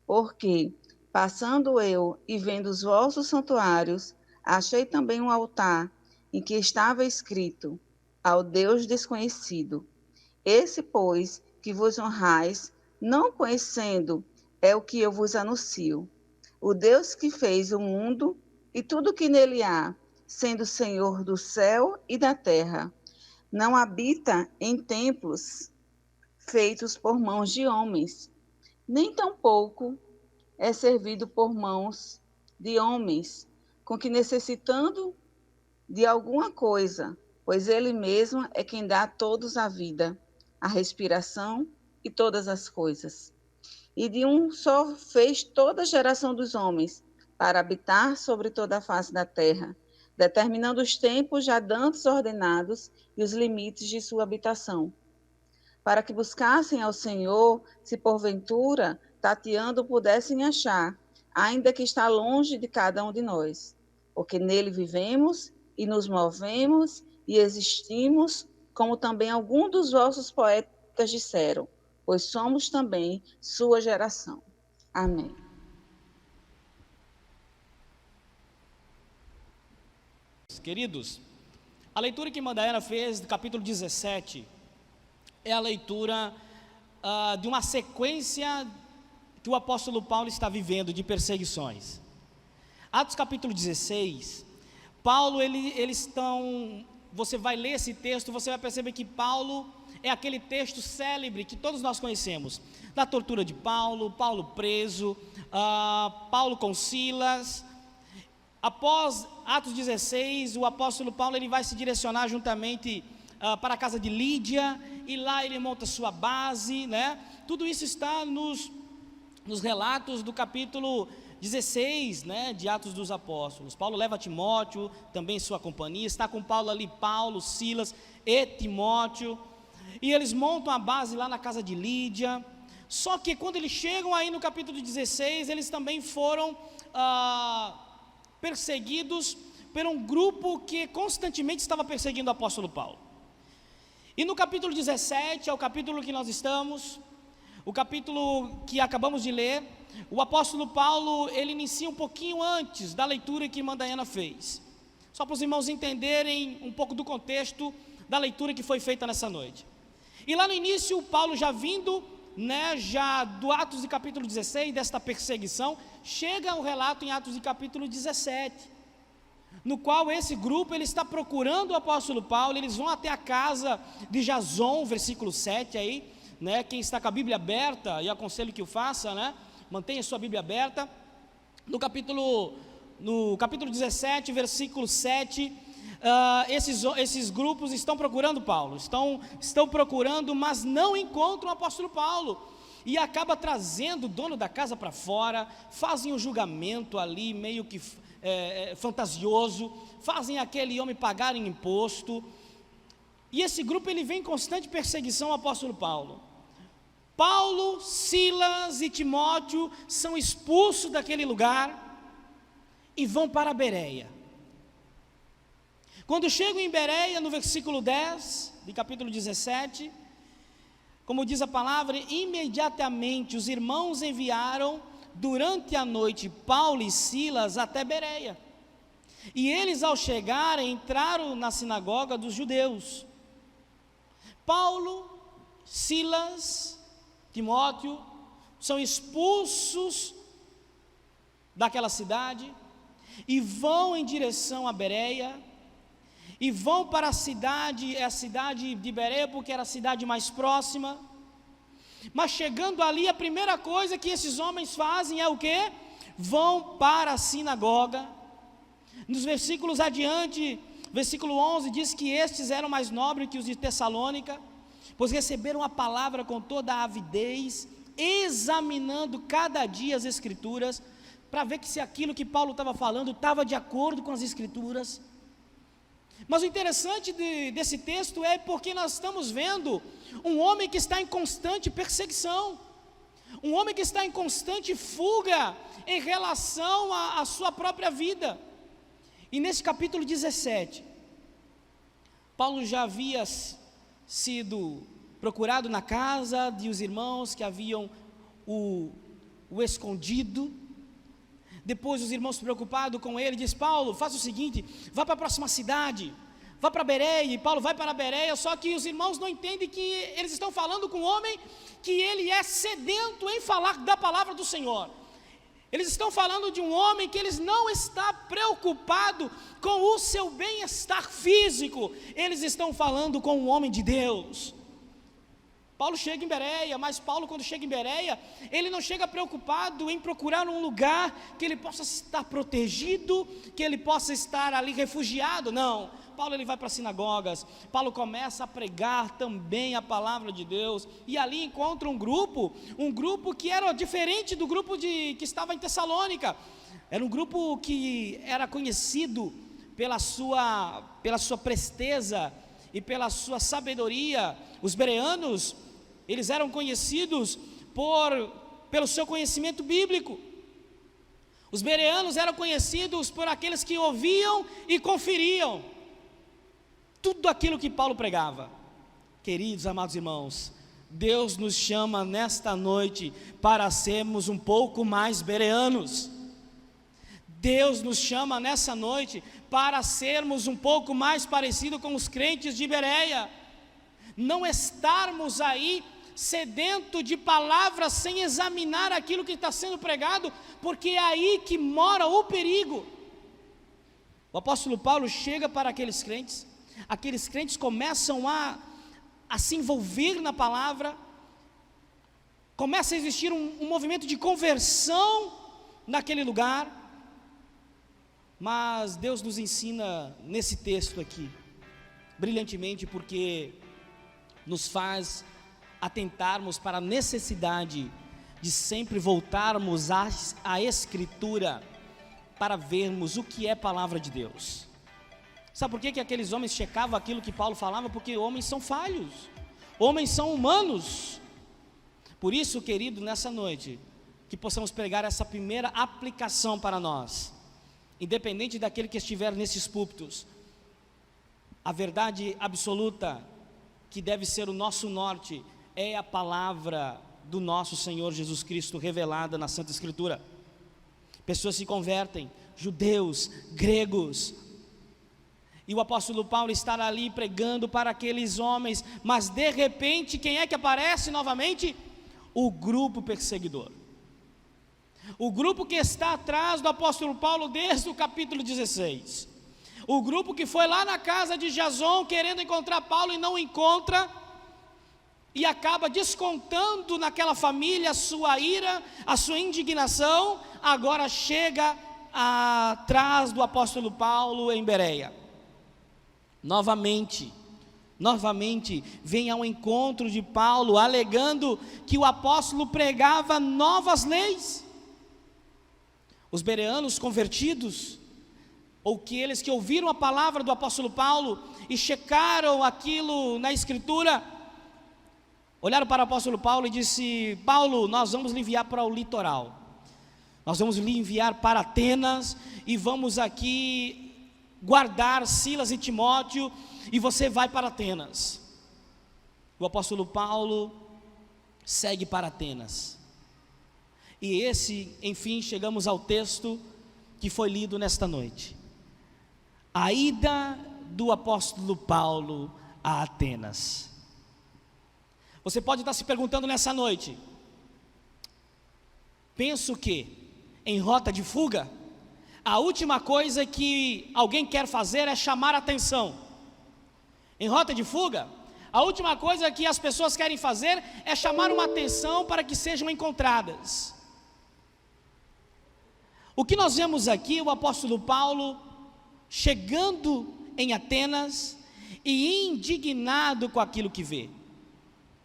[SPEAKER 5] porque, passando eu e vendo os vossos santuários, achei também um altar em que estava escrito: ao Deus desconhecido. Esse, pois, que vos honrais, não conhecendo, é o que eu vos anuncio. O Deus que fez o mundo e tudo que nele há, sendo Senhor do céu e da terra, não habita em templos feitos por mãos de homens, nem tampouco é servido por mãos de homens, com que necessitando de alguma coisa, pois ele mesmo é quem dá a todos a vida, a respiração e todas as coisas. E de um só fez toda a geração dos homens, para habitar sobre toda a face da terra, determinando os tempos já dantes ordenados e os limites de sua habitação, para que buscassem ao Senhor, se porventura, tateando, pudessem achar, ainda que está longe de cada um de nós, porque nele vivemos e nos movemos e existimos, como também alguns dos vossos poetas disseram, pois somos também sua geração. Amém.
[SPEAKER 1] Queridos, a leitura que Madayana fez do capítulo 17 é a leitura de uma sequência que o apóstolo Paulo está vivendo de perseguições. Atos capítulo 16, Paulo, você vai ler esse texto, você vai perceber que Paulo é aquele texto célebre que todos nós conhecemos, da tortura de Paulo, Paulo preso, Paulo com Silas. Após Atos 16, o apóstolo Paulo ele vai se direcionar juntamente para a casa de Lídia, e lá ele monta sua base, né? Tudo isso está nos relatos do capítulo 16, né, de Atos dos Apóstolos. Paulo leva Timóteo, também sua companhia, está com Paulo ali, Paulo, Silas e Timóteo, e eles montam a base lá na casa de Lídia. Só que quando eles chegam aí no capítulo 16, eles também foram perseguidos por um grupo que constantemente estava perseguindo o apóstolo Paulo. E no capítulo 17, é o capítulo que nós estamos, o capítulo que acabamos de ler, o apóstolo Paulo, ele inicia um pouquinho antes da leitura que Madayana fez, só para os irmãos entenderem um pouco do contexto da leitura que foi feita nessa noite. E lá no início, Paulo já vindo, né, já do Atos de capítulo 16, desta perseguição, chega o relato em Atos de capítulo 17, no qual esse grupo ele está procurando o apóstolo Paulo. Eles vão até a casa de Jason, versículo 7 aí, né? Quem está com a Bíblia aberta, e aconselho que o faça, né? Mantenha sua Bíblia aberta. No capítulo 17, versículo 7, esses grupos estão procurando Paulo, estão procurando, mas não encontram o apóstolo Paulo, e acaba trazendo o dono da casa para fora, fazem um julgamento ali, meio que fantasioso, fazem aquele homem pagar imposto, e esse grupo ele vem em constante perseguição ao apóstolo Paulo. Paulo, Silas e Timóteo são expulsos daquele lugar e vão para Bereia. Quando chegam em Bereia, no versículo 10, de capítulo 17, como diz a palavra, imediatamente os irmãos enviaram durante a noite Paulo e Silas até Bereia. E eles, ao chegarem, entraram na sinagoga dos judeus. Paulo, Silas, Timóteo são expulsos daquela cidade e vão em direção a Bereia, e vão para a cidade de Bereia, porque era a cidade mais próxima. Mas chegando ali, a primeira coisa que esses homens fazem é o quê? Vão para a sinagoga. Nos versículos adiante, versículo 11, diz que estes eram mais nobres que os de Tessalônica, pois receberam a palavra com toda a avidez, examinando cada dia as Escrituras, para ver que se aquilo que Paulo estava falando estava de acordo com as Escrituras. Mas o interessante desse texto é porque nós estamos vendo um homem que está em constante perseguição, um homem que está em constante fuga em relação à sua própria vida. E nesse capítulo 17, Paulo já havia sido procurado na casa de os irmãos que haviam o escondido. Depois os irmãos preocupados com ele, diz: Paulo, faça o seguinte, vá para a próxima cidade, vá para Bereia. E Paulo vai para Bereia, só que os irmãos não entendem que eles estão falando com um homem que ele é sedento em falar da palavra do Senhor. Eles estão falando de um homem que eles não está preocupado com o seu bem-estar físico, eles estão falando com um homem de Deus. Paulo chega em Bereia, mas Paulo, quando chega em Bereia, ele não chega preocupado em procurar um lugar que ele possa estar protegido, que ele possa estar ali refugiado. Não, Paulo ele vai para as sinagogas. Paulo começa a pregar também a palavra de Deus, e ali encontra um grupo que era diferente do grupo que estava em Tessalônica. Era um grupo que era conhecido pela sua presteza e pela sua sabedoria. Os bereanos, eles eram conhecidos pelo seu conhecimento bíblico. Os bereanos eram conhecidos por aqueles que ouviam e conferiam tudo aquilo que Paulo pregava. Queridos, amados irmãos, Deus nos chama nesta noite para sermos um pouco mais bereanos. Deus nos chama nessa noite para sermos um pouco mais parecidos com os crentes de Bereia. Não estarmos aí sedento de palavras sem examinar aquilo que está sendo pregado, porque é aí que mora o perigo. O apóstolo Paulo chega para aqueles crentes começam a se envolver na palavra, começa a existir um movimento de conversão naquele lugar. Mas Deus nos ensina nesse texto aqui, brilhantemente, porque nos faz atentarmos para a necessidade de sempre voltarmos à Escritura para vermos o que é palavra de Deus. Sabe por que aqueles homens checavam aquilo que Paulo falava? Porque homens são falhos, homens são humanos. Por isso, querido, nessa noite, que possamos pregar essa primeira aplicação para nós, independente daquele que estiver nesses púlpitos. A verdade absoluta que deve ser o nosso norte é a palavra do nosso Senhor Jesus Cristo revelada na Santa Escritura. Pessoas se convertem, judeus, gregos, e o apóstolo Paulo está ali pregando para aqueles homens, mas de repente quem é que aparece novamente? O grupo perseguidor, o grupo que está atrás do apóstolo Paulo desde o capítulo 16, o grupo que foi lá na casa de Jason querendo encontrar Paulo e não encontra, e acaba descontando naquela família a sua ira, a sua indignação. Agora chega atrás do apóstolo Paulo em Bereia, novamente vem ao encontro de Paulo, alegando que o apóstolo pregava novas leis. Os bereanos convertidos, ou aqueles que ouviram a palavra do apóstolo Paulo e checaram aquilo na Escritura, olharam para o apóstolo Paulo e disse: Paulo, nós vamos lhe enviar para o litoral, nós vamos lhe enviar para Atenas, e vamos aqui guardar Silas e Timóteo, e você vai para Atenas. O apóstolo Paulo segue para Atenas, e enfim, chegamos ao texto que foi lido nesta noite, a ida do apóstolo Paulo a Atenas. Você pode estar se perguntando nessa noite: penso que em rota de fuga, a última coisa que alguém quer fazer é chamar a atenção. Em rota de fuga, a última coisa que as pessoas querem fazer é chamar uma atenção para que sejam encontradas. O que nós vemos aqui, o apóstolo Paulo chegando em Atenas e indignado com aquilo que vê.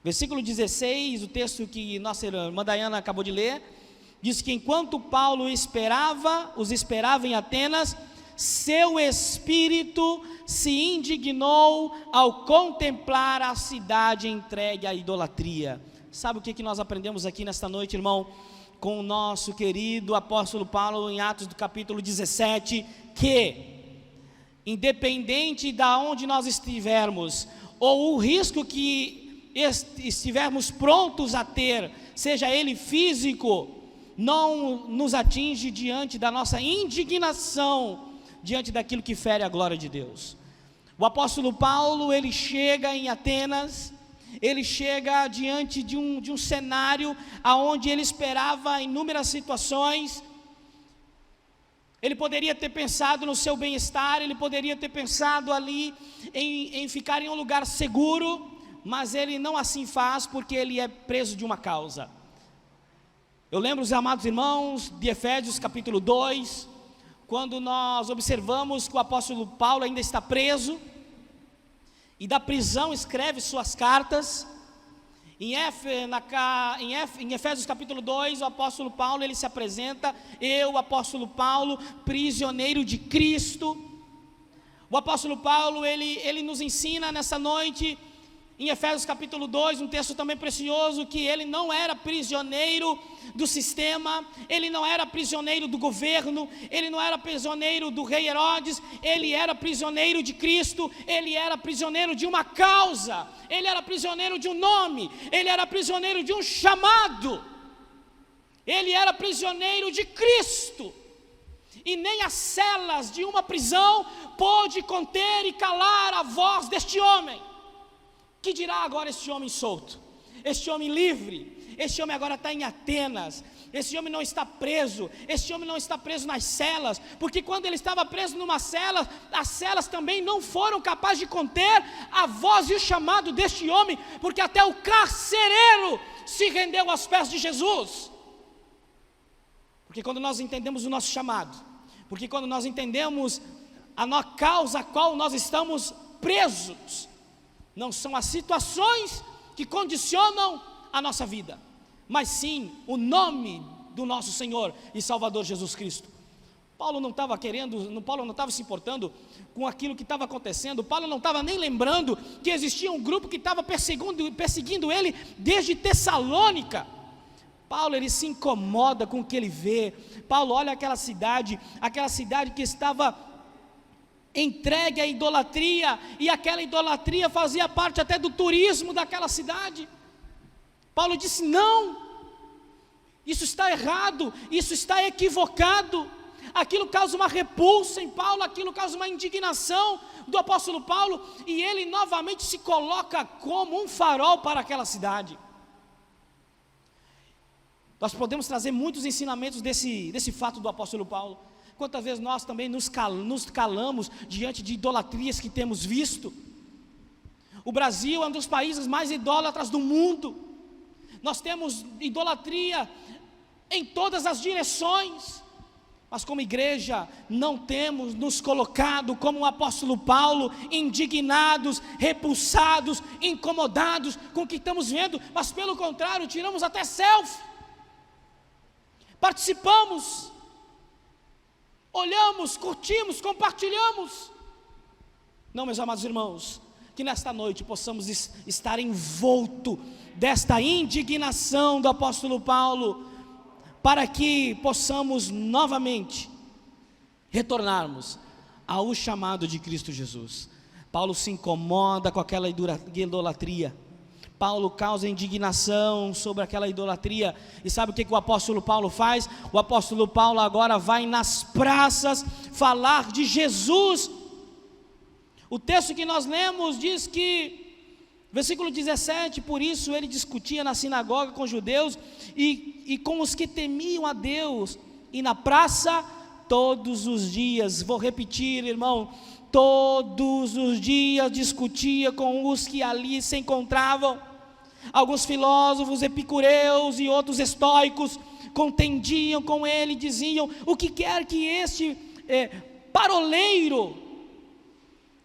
[SPEAKER 1] Versículo 16, o texto que nossa irmã Dayana acabou de ler, diz que enquanto Paulo os esperava em Atenas, seu espírito se indignou ao contemplar a cidade entregue à idolatria. Sabe o que nós aprendemos aqui nesta noite, irmão? Com o nosso querido apóstolo Paulo, em Atos do capítulo 17, que independente de onde nós estivermos, ou o risco que estivermos prontos a ter, seja ele físico, não nos atinge diante da nossa indignação, diante daquilo que fere a glória de Deus. O apóstolo Paulo, ele chega em Atenas, ele chega diante de um cenário aonde ele esperava inúmeras situações. Ele poderia ter pensado no seu bem-estar, ele poderia ter pensado ali em ficar em um lugar seguro, mas ele não assim faz, porque ele é preso de uma causa. Eu lembro, os amados irmãos, de Efésios capítulo 2, quando nós observamos que o apóstolo Paulo ainda está preso, e da prisão escreve suas cartas. Em Efésios capítulo 2, o apóstolo Paulo, ele se apresenta: eu, apóstolo Paulo, prisioneiro de Cristo. O apóstolo Paulo, ele nos ensina nessa noite, em Efésios capítulo 2, um texto também precioso, que ele não era prisioneiro do sistema, ele não era prisioneiro do governo, ele não era prisioneiro do rei Herodes, ele era prisioneiro de Cristo, ele era prisioneiro de uma causa, ele era prisioneiro de um nome, ele era prisioneiro de um chamado, ele era prisioneiro de Cristo, e nem as celas de uma prisão pôde conter e calar a voz deste homem. Que dirá agora este homem solto, este homem livre? Este homem agora está em Atenas, esse homem não está preso, esse homem não está preso nas celas, porque quando ele estava preso numa cela, as celas também não foram capazes de conter a voz e o chamado deste homem, porque até o carcereiro se rendeu aos pés de Jesus. Porque quando nós entendemos o nosso chamado, porque quando nós entendemos a causa a qual nós estamos presos, não são as situações que condicionam a nossa vida, mas sim o nome do nosso Senhor e Salvador Jesus Cristo. Paulo não estava se importando com aquilo que estava acontecendo. Paulo não estava nem lembrando que existia um grupo que estava perseguindo ele desde Tessalônica. Paulo, ele se incomoda com o que ele vê. Paulo olha aquela cidade que estava entregue à idolatria, e aquela idolatria fazia parte até do turismo daquela cidade. Paulo disse: não, isso está errado, isso está equivocado. Aquilo causa uma repulsa em Paulo, aquilo causa uma indignação do apóstolo Paulo, e ele novamente se coloca como um farol para aquela cidade. Nós podemos trazer muitos ensinamentos desse fato do apóstolo Paulo. Quantas vezes nós também nos calamos diante de idolatrias que temos visto. O Brasil é um dos países mais idólatras do mundo. Nós temos idolatria em todas as direções, mas como igreja não temos nos colocado como o apóstolo Paulo, indignados, repulsados, incomodados com o que estamos vendo, mas pelo contrário, tiramos até selfie, participamos, olhamos, curtimos, compartilhamos. Não, meus amados irmãos, que nesta noite possamos estar envolto desta indignação do apóstolo Paulo, para que possamos novamente retornarmos ao chamado de Cristo Jesus. Paulo se incomoda com aquela idolatria. Paulo causa indignação sobre aquela idolatria. E sabe o que o apóstolo Paulo faz? O apóstolo Paulo agora vai nas praças falar de Jesus. O texto que nós lemos diz que, versículo 17, por isso ele discutia na sinagoga com os judeus e com os que temiam a Deus, e na praça todos os dias. Vou repetir, irmão, todos os dias discutia com os que ali se encontravam. Alguns filósofos epicureus e outros estoicos contendiam com ele, diziam: o que quer que este paroleiro,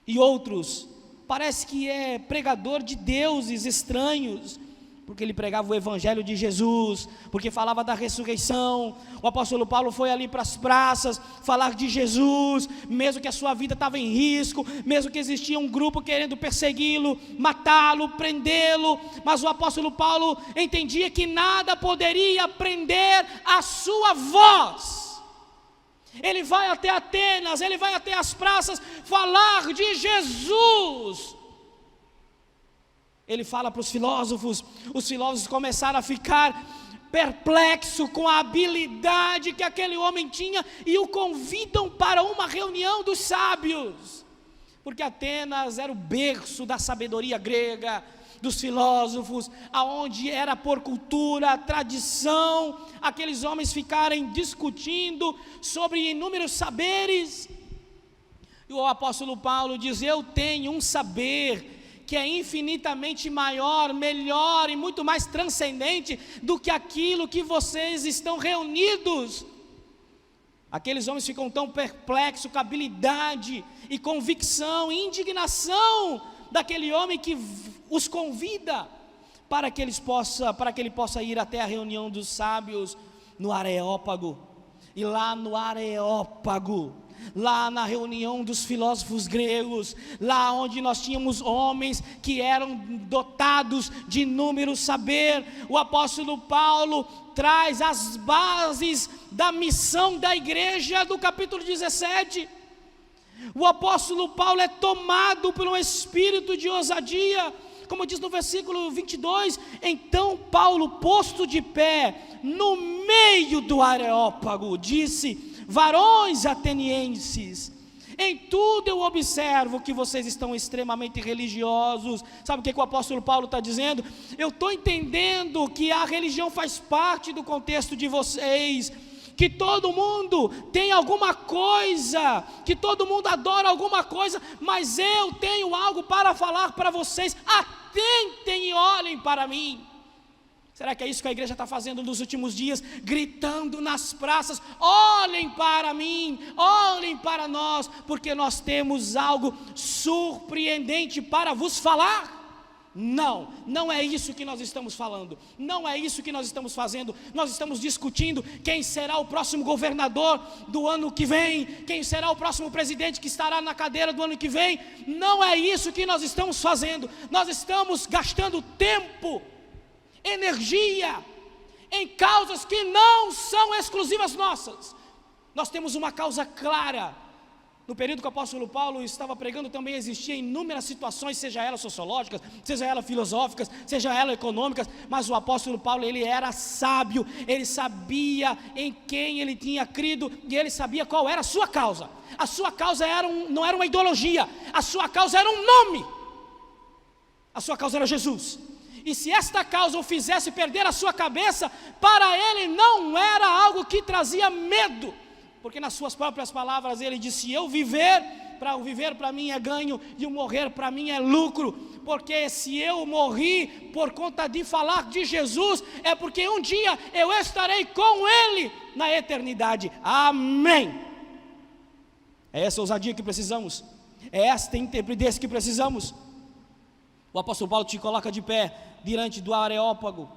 [SPEAKER 1] e outros, parece que é pregador de deuses estranhos, porque ele pregava o evangelho de Jesus, porque falava da ressurreição. O apóstolo Paulo foi ali para as praças falar de Jesus, mesmo que a sua vida estava em risco, mesmo que existia um grupo querendo persegui-lo, matá-lo, prendê-lo, mas o apóstolo Paulo entendia que nada poderia prender a sua voz. Ele vai até Atenas, ele vai até as praças falar de Jesus. Ele fala para os filósofos começaram a ficar perplexos com a habilidade que aquele homem tinha e o convidam para uma reunião dos sábios, porque Atenas era o berço da sabedoria grega, dos filósofos, aonde era por cultura, tradição, aqueles homens ficarem discutindo sobre inúmeros saberes. E o apóstolo Paulo diz: eu tenho um saber que é infinitamente maior, melhor e muito mais transcendente do que aquilo que vocês estão reunidos. Aqueles homens ficam tão perplexos com a habilidade e convicção e indignação daquele homem que os convida para que ele possa ir até a reunião dos sábios no Areópago. E lá no Areópago, lá na reunião dos filósofos gregos, lá onde nós tínhamos homens que eram dotados de inúmero saber, o apóstolo Paulo traz as bases da missão da igreja do capítulo 17. O apóstolo Paulo é tomado por um espírito de ousadia, como diz no versículo 22, então Paulo, posto de pé no meio do Areópago, disse: varões atenienses, em tudo eu observo que vocês estão extremamente religiosos. Sabe o que o apóstolo Paulo está dizendo? Eu estou entendendo que a religião faz parte do contexto de vocês, que todo mundo tem alguma coisa, que todo mundo adora alguma coisa, mas eu tenho algo para falar para vocês. Atentem e olhem para mim. Será que é isso que a igreja está fazendo nos últimos dias? Gritando nas praças: olhem para mim, olhem para nós, porque nós temos algo surpreendente para vos falar. Não, não é isso que nós estamos falando, não é isso que nós estamos fazendo. Nós estamos discutindo quem será o próximo governador do ano que vem, quem será o próximo presidente que estará na cadeira do ano que vem. Não é isso que nós estamos fazendo. Nós estamos gastando tempo, energia em causas que não são exclusivas nossas. Nós temos uma causa clara. No período que o apóstolo Paulo estava pregando, também existiam inúmeras situações, seja elas sociológicas, seja elas filosóficas, seja elas econômicas, mas o apóstolo Paulo, ele era sábio, ele sabia em quem ele tinha crido, e ele sabia qual era a sua causa. A sua causa não era uma ideologia, a sua causa era um nome, a sua causa era Jesus. E se esta causa o fizesse perder a sua cabeça, para ele não era algo que trazia medo, porque nas suas próprias palavras ele disse: eu viver para mim é ganho, e o morrer para mim é lucro, porque se eu morri por conta de falar de Jesus, é porque um dia eu estarei com Ele na eternidade. Amém. É essa ousadia que precisamos, é esta intrepidez que precisamos. O apóstolo Paulo te coloca de pé diante do Areópago,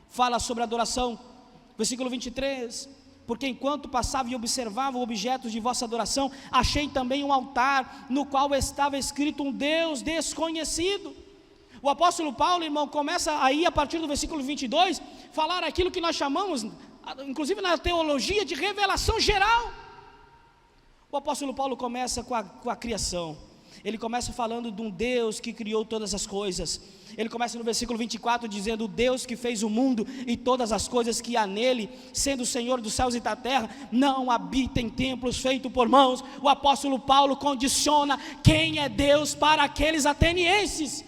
[SPEAKER 1] fala sobre adoração, versículo 23, porque enquanto passava e observava objetos de vossa adoração, achei também um altar, no qual estava escrito um Deus desconhecido. O apóstolo Paulo, irmão, começa aí a partir do versículo 22, falar aquilo que nós chamamos, inclusive na teologia, de revelação geral. O apóstolo Paulo começa com a criação. Ele começa falando de um Deus que criou todas as coisas. Ele começa no versículo 24 dizendo: o Deus que fez o mundo e todas as coisas que há nele, sendo o Senhor dos céus e da terra, não habita em templos feitos por mãos. O apóstolo Paulo condiciona quem é Deus para aqueles atenienses.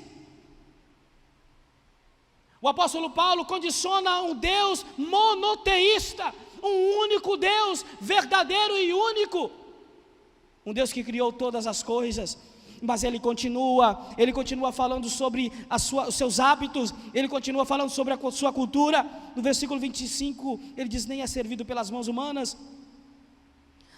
[SPEAKER 1] O apóstolo Paulo condiciona um Deus monoteísta, um único Deus, verdadeiro e único, um Deus que criou todas as coisas. Mas ele continua falando sobre os seus hábitos, ele continua falando sobre a sua cultura. No versículo 25 ele diz: nem é servido pelas mãos humanas.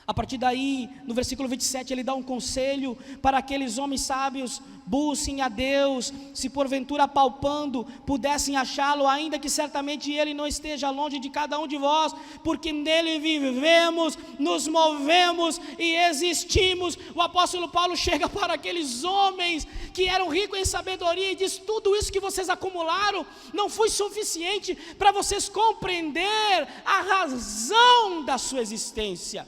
[SPEAKER 1] A partir daí, no versículo 27, ele dá um conselho para aqueles homens sábios: busquem a Deus, se porventura palpando, pudessem achá-lo, ainda que certamente Ele não esteja longe de cada um de vós, porque nele vivemos, nos movemos e existimos. O apóstolo Paulo chega para aqueles homens que eram ricos em sabedoria e diz: tudo isso que vocês acumularam não foi suficiente para vocês compreender a razão da sua existência.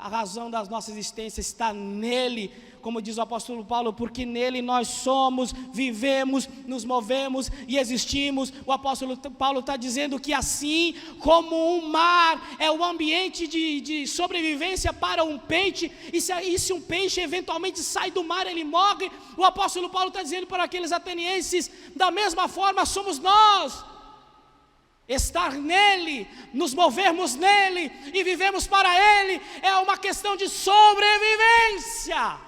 [SPEAKER 1] A razão da nossa existência está nele, como diz o apóstolo Paulo, porque nele nós somos, vivemos, nos movemos e existimos. O apóstolo Paulo está dizendo que assim como um mar é o ambiente de sobrevivência para um peixe, e se um peixe eventualmente sai do mar, ele morre. O apóstolo Paulo está dizendo para aqueles atenienses: da mesma forma somos nós. Estar nele, nos movermos nele e vivemos para ele é uma questão de sobrevivência,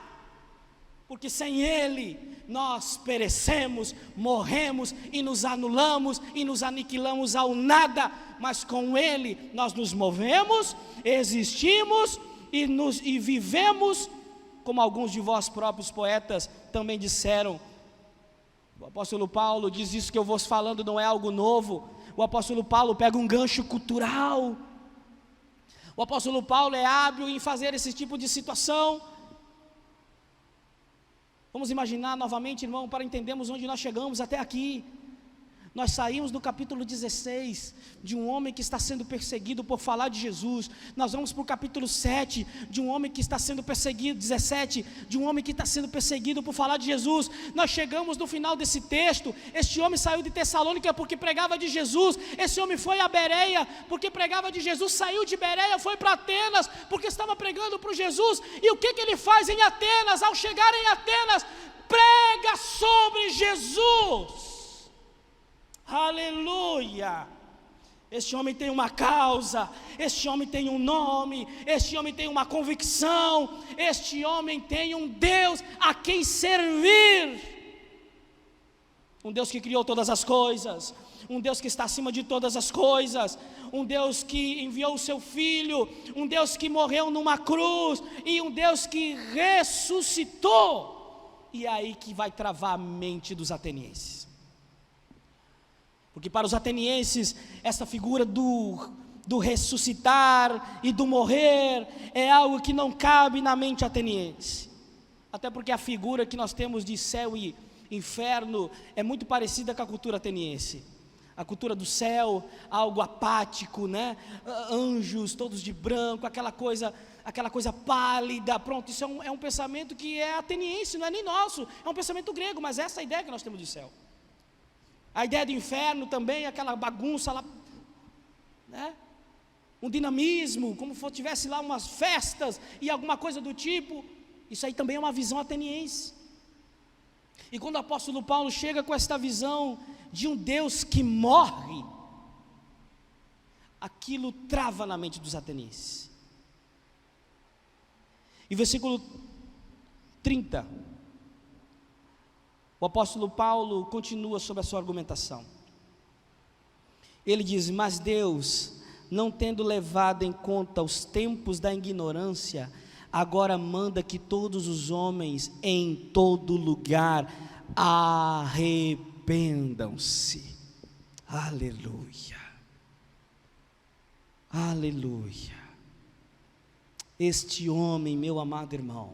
[SPEAKER 1] porque sem ele nós perecemos, morremos e nos anulamos e nos aniquilamos ao nada. Mas com ele nós nos movemos, existimos e vivemos, como alguns de vós próprios poetas também disseram. O apóstolo Paulo diz: isso que eu vou falando não é algo novo. O apóstolo Paulo pega um gancho cultural. O apóstolo Paulo é hábil em fazer esse tipo de situação. Vamos imaginar novamente, irmão, para entendermos onde nós chegamos até aqui. Nós saímos do capítulo 16, de um homem que está sendo perseguido por falar de Jesus. Nós vamos para o capítulo 7, de um homem que está sendo perseguido, 17, de um homem que está sendo perseguido por falar de Jesus. Nós chegamos no final desse texto. Este homem saiu de Tessalônica porque pregava de Jesus. Esse homem foi a Bereia porque pregava de Jesus. Saiu de Bereia, foi para Atenas porque estava pregando para Jesus. E o que ele faz em Atenas? Ao chegar em Atenas, prega sobre Jesus. Aleluia! Este homem tem uma causa, este homem tem um nome, este homem tem uma convicção, este homem tem um Deus a quem servir. Um Deus que criou todas as coisas, um Deus que está acima de todas as coisas, um Deus que enviou o seu Filho, um Deus que morreu numa cruz e um Deus que ressuscitou. E é aí que vai travar a mente dos atenienses. Porque para os atenienses, essa figura do ressuscitar e do morrer é algo que não cabe na mente ateniense. Até porque a figura que nós temos de céu e inferno é muito parecida com a cultura ateniense. A cultura do céu, algo apático, né? Anjos todos de branco, aquela coisa pálida. Pronto, isso é um pensamento que é ateniense, não é nem nosso. É um pensamento grego, mas essa é a ideia que nós temos de céu. A ideia do inferno também, aquela bagunça lá, né? Um dinamismo, como se tivesse lá umas festas e alguma coisa do tipo. Isso aí também é uma visão ateniense. E quando o apóstolo Paulo chega com esta visão de um Deus que morre, aquilo trava na mente dos atenienses. E versículo 30, o apóstolo Paulo continua sobre a sua argumentação. Ele diz: mas Deus, não tendo levado em conta os tempos da ignorância, agora manda que todos os homens em todo lugar arrependam-se. Aleluia. Aleluia. Este homem, meu amado irmão,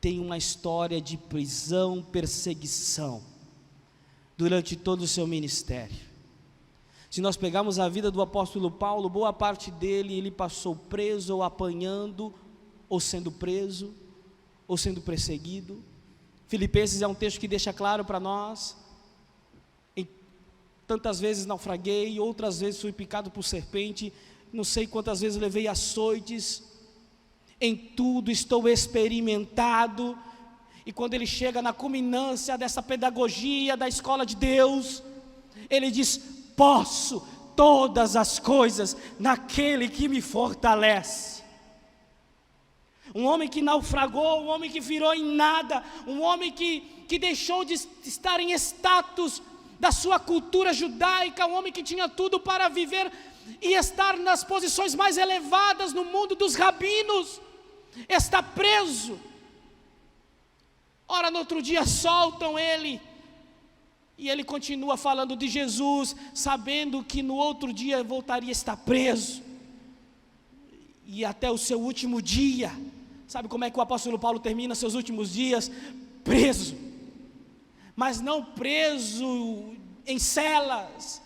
[SPEAKER 1] tem uma história de prisão, perseguição, durante todo o seu ministério. Se nós pegarmos a vida do apóstolo Paulo, boa parte dele, ele passou preso, ou apanhando, ou sendo preso, ou sendo perseguido. Filipenses é um texto que deixa claro para nós: tantas vezes naufraguei, outras vezes fui picado por serpente, não sei quantas vezes levei açoites, em tudo estou experimentado. E quando ele chega na culminância dessa pedagogia da escola de Deus, ele diz: posso todas as coisas naquele que me fortalece. Um homem que naufragou, um homem que virou em nada, um homem que deixou de estar em status da sua cultura judaica, um homem que tinha tudo para viver e estar nas posições mais elevadas no mundo dos rabinos, está preso. Ora, no outro dia soltam ele, e ele continua falando de Jesus, sabendo que no outro dia voltaria a estar preso, e até o seu último dia. Sabe como é que o apóstolo Paulo termina seus últimos dias? Preso, mas não preso em celas,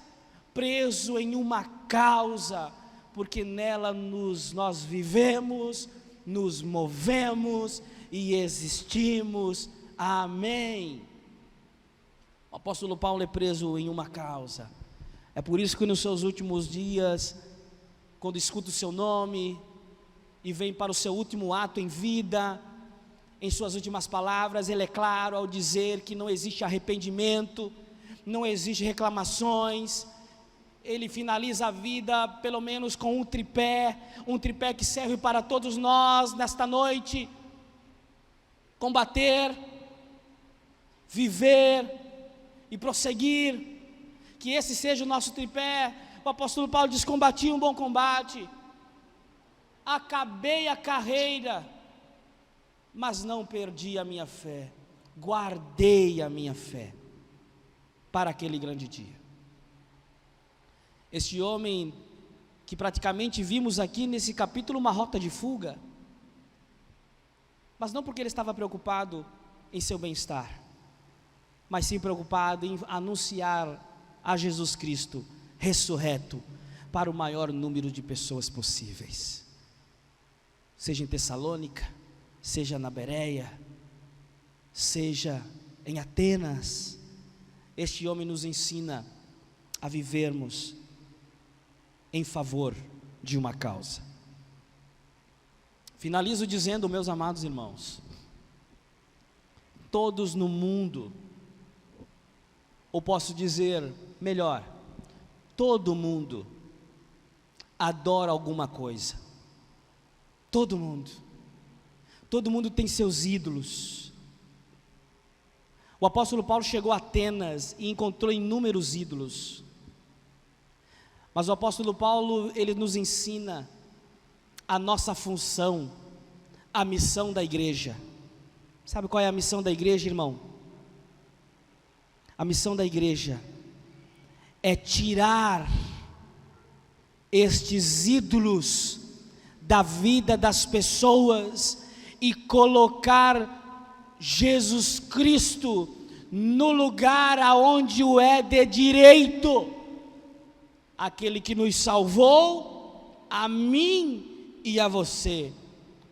[SPEAKER 1] preso em uma causa, porque nela nós vivemos, nos movemos e existimos. Amém. O apóstolo Paulo é preso em uma causa. É por isso que nos seus últimos dias, quando escuta o seu nome e vem para o seu último ato em vida, em suas últimas palavras, ele é claro ao dizer que não existe arrependimento, não existe reclamações. Ele finaliza a vida pelo menos com um tripé que serve para todos nós nesta noite: combater, viver e prosseguir. Que esse seja o nosso tripé. O apóstolo Paulo diz: combati um bom combate, acabei a carreira, mas não perdi a minha fé, guardei a minha fé para aquele grande dia. Este homem que praticamente vimos aqui nesse capítulo uma rota de fuga, mas não porque ele estava preocupado em seu bem-estar, mas sim preocupado em anunciar a Jesus Cristo ressurreto para o maior número de pessoas possíveis, seja em Tessalônica, seja na Bereia, seja em Atenas. Este homem nos ensina a vivermos em favor de uma causa. Finalizo dizendo, meus amados irmãos, todos no mundo, ou posso dizer melhor, todo mundo adora alguma coisa. Todo mundo tem seus ídolos. O apóstolo Paulo chegou a Atenas e encontrou inúmeros ídolos. Mas o apóstolo Paulo, ele nos ensina a nossa função, a missão da igreja. Sabe qual é a missão da igreja, irmão? A missão da igreja é tirar estes ídolos da vida das pessoas e colocar Jesus Cristo no lugar aonde o é de direito. Aquele que nos salvou, a mim e a você,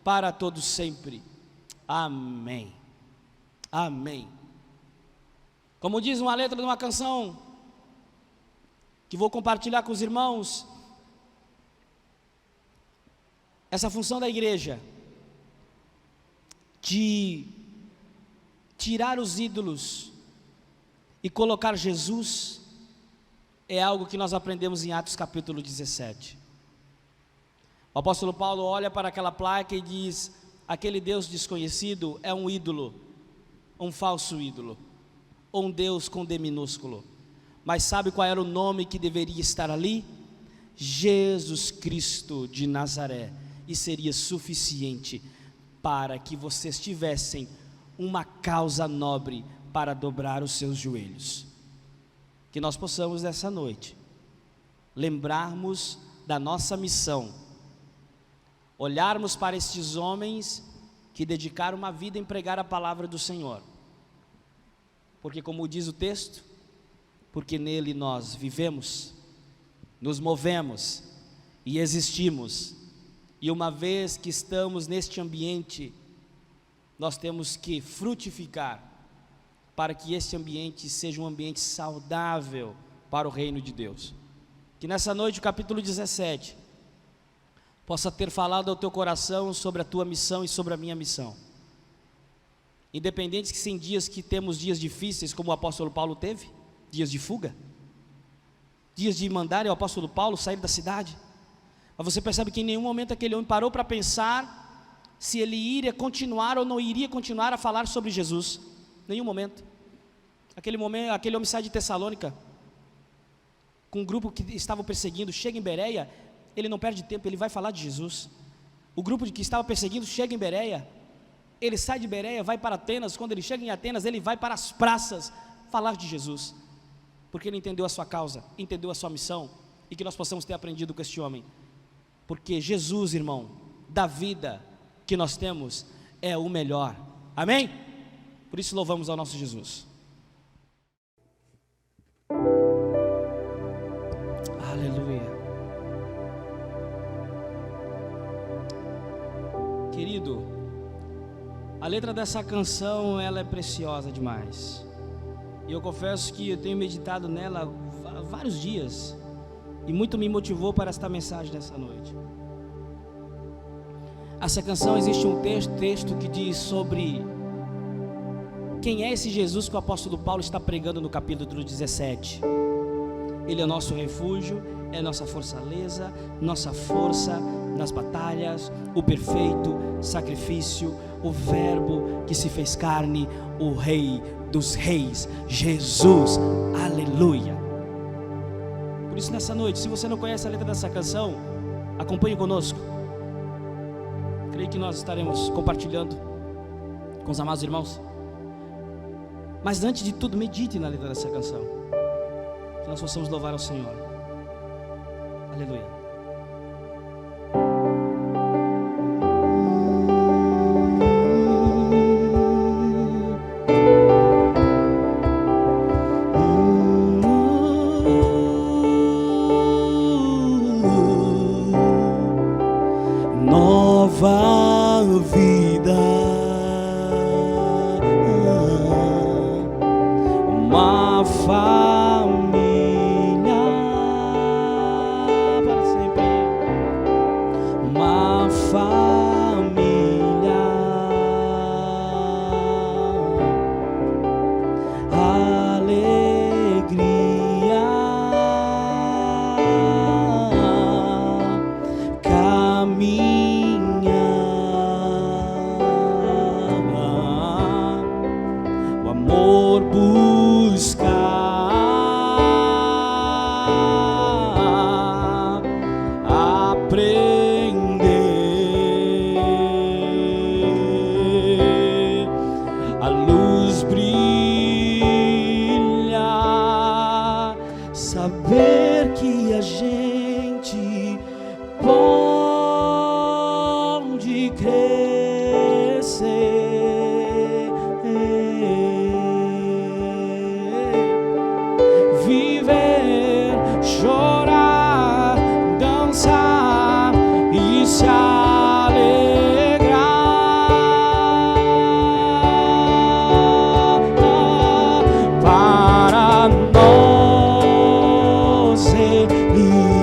[SPEAKER 1] para todos sempre. Amém. Amém. Como diz uma letra de uma canção que vou compartilhar com os irmãos, essa função da igreja de tirar os ídolos e colocar Jesus é algo que nós aprendemos em Atos capítulo 17. O apóstolo Paulo olha para aquela placa e diz: aquele Deus desconhecido é um ídolo, um falso ídolo, ou um Deus com D minúsculo. Mas sabe qual era o nome que deveria estar ali? Jesus Cristo de Nazaré. E seria suficiente para que vocês tivessem uma causa nobre para dobrar os seus joelhos. Que nós possamos nessa noite lembrarmos da nossa missão, olharmos para estes homens que dedicaram uma vida em pregar a palavra do Senhor, porque como diz o texto, porque nele nós vivemos, nos movemos e existimos, e uma vez que estamos neste ambiente, nós temos que frutificar, para que este ambiente seja um ambiente saudável para o reino de Deus. Que nessa noite o capítulo 17 possa ter falado ao teu coração sobre a tua missão e sobre a minha missão. Independente que sim, dias que temos dias difíceis, como o apóstolo Paulo teve, dias de fuga, dias de mandarem o apóstolo Paulo sair da cidade, mas você percebe que em nenhum momento aquele homem parou para pensar se ele iria continuar ou não iria continuar a falar sobre Jesus. Nenhum momento. Aquele homem sai de Tessalônica com um grupo que estava perseguindo, chega em Bereia, ele não perde tempo, ele vai falar de Jesus. O grupo que estava perseguindo chega em Bereia, ele sai de Bereia, vai para Atenas. Quando ele chega em Atenas, ele vai para as praças falar de Jesus, porque ele entendeu a sua causa, entendeu a sua missão, e que nós possamos ter aprendido com este homem, porque Jesus, irmão, da vida que nós temos, é o melhor. Amém? Por isso louvamos ao nosso Jesus. Aleluia. Querido, a letra dessa canção, ela é preciosa demais, e eu confesso que eu tenho meditado nela há vários dias, e muito me motivou para esta mensagem nessa noite. Essa canção, existe um texto que diz sobre quem é esse Jesus que o apóstolo Paulo está pregando no capítulo 17. Ele é nosso refúgio, é nossa fortaleza, nossa força nas batalhas, o perfeito sacrifício, o verbo que se fez carne, o rei dos reis, Jesus, aleluia. Por isso nessa noite, se você não conhece a letra dessa canção, acompanhe conosco. Creio que nós estaremos compartilhando com os amados irmãos. Mas antes de tudo, medite na letra dessa canção, que nós possamos louvar ao Senhor. Aleluia. Nova vida, uma família para sempre, uma família, alegria, caminho, buscar, aprender, a luz brilha, saber que a gente pode crescer, viver, chorar, dançar e se alegrar. Para nós Ele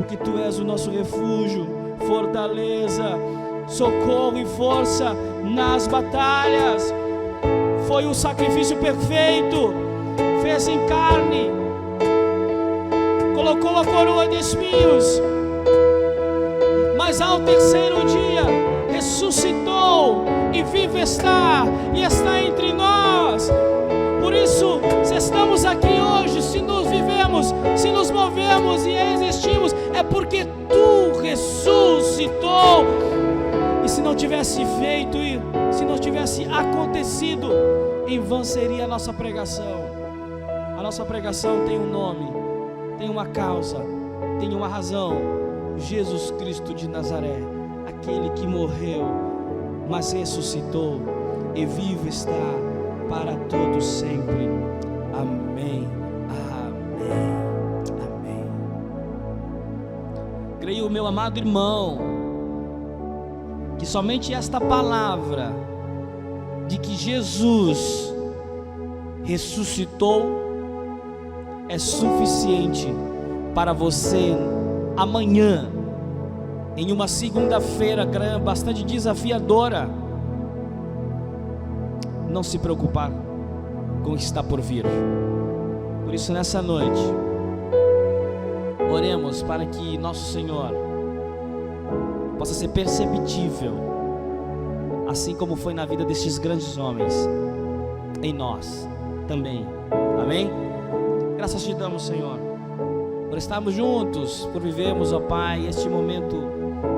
[SPEAKER 1] porque Tu és o nosso refúgio, fortaleza, socorro e força nas batalhas. Foi o sacrifício perfeito, fez em carne, colocou a coroa de espinhos, mas ao terceiro dia ressuscitou e vivo está, e está entre nós. Por isso, se estamos aqui hoje, se nos vivemos, se nos movemos e existimos, é porque Tu ressuscitou. E se não tivesse feito, se não tivesse acontecido, em vão seria a nossa pregação. A nossa pregação tem um nome, tem uma causa, tem uma razão: Jesus Cristo de Nazaré, aquele que morreu, mas ressuscitou e vivo está para todos sempre. Amém, amém, amém. Creio, meu amado irmão, que somente esta palavra de que Jesus ressuscitou é suficiente para você amanhã, em uma segunda-feira bastante desafiadora, não se preocupar com o que está por vir. Por isso, nessa noite, oremos para que nosso Senhor possa ser perceptível, assim como foi na vida destes grandes homens, em nós também. Amém? Graças te damos, Senhor, por estarmos juntos, por vivermos, ó Pai, este momento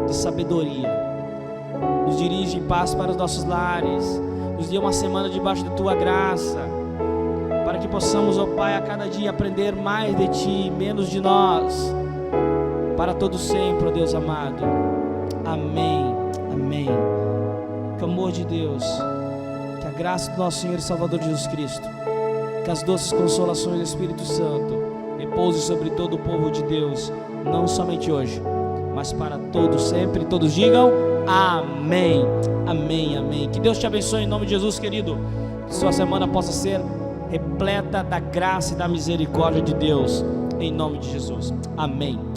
[SPEAKER 1] de sabedoria. Nos dirige em paz para os nossos lares, nos dê uma semana debaixo da Tua graça, para que possamos, ó Pai, a cada dia aprender mais de Ti, menos de nós, para todo sempre, ó Deus amado. Amém, amém. Que o amor de Deus, que a graça do nosso Senhor e Salvador Jesus Cristo, que as doces consolações do Espírito Santo repouse sobre todo o povo de Deus, não somente hoje, mas para todos sempre. Todos digam amém, amém, amém. Que Deus te abençoe em nome de Jesus, querido. Que sua semana possa ser repleta da graça e da misericórdia de Deus, em nome de Jesus. Amém.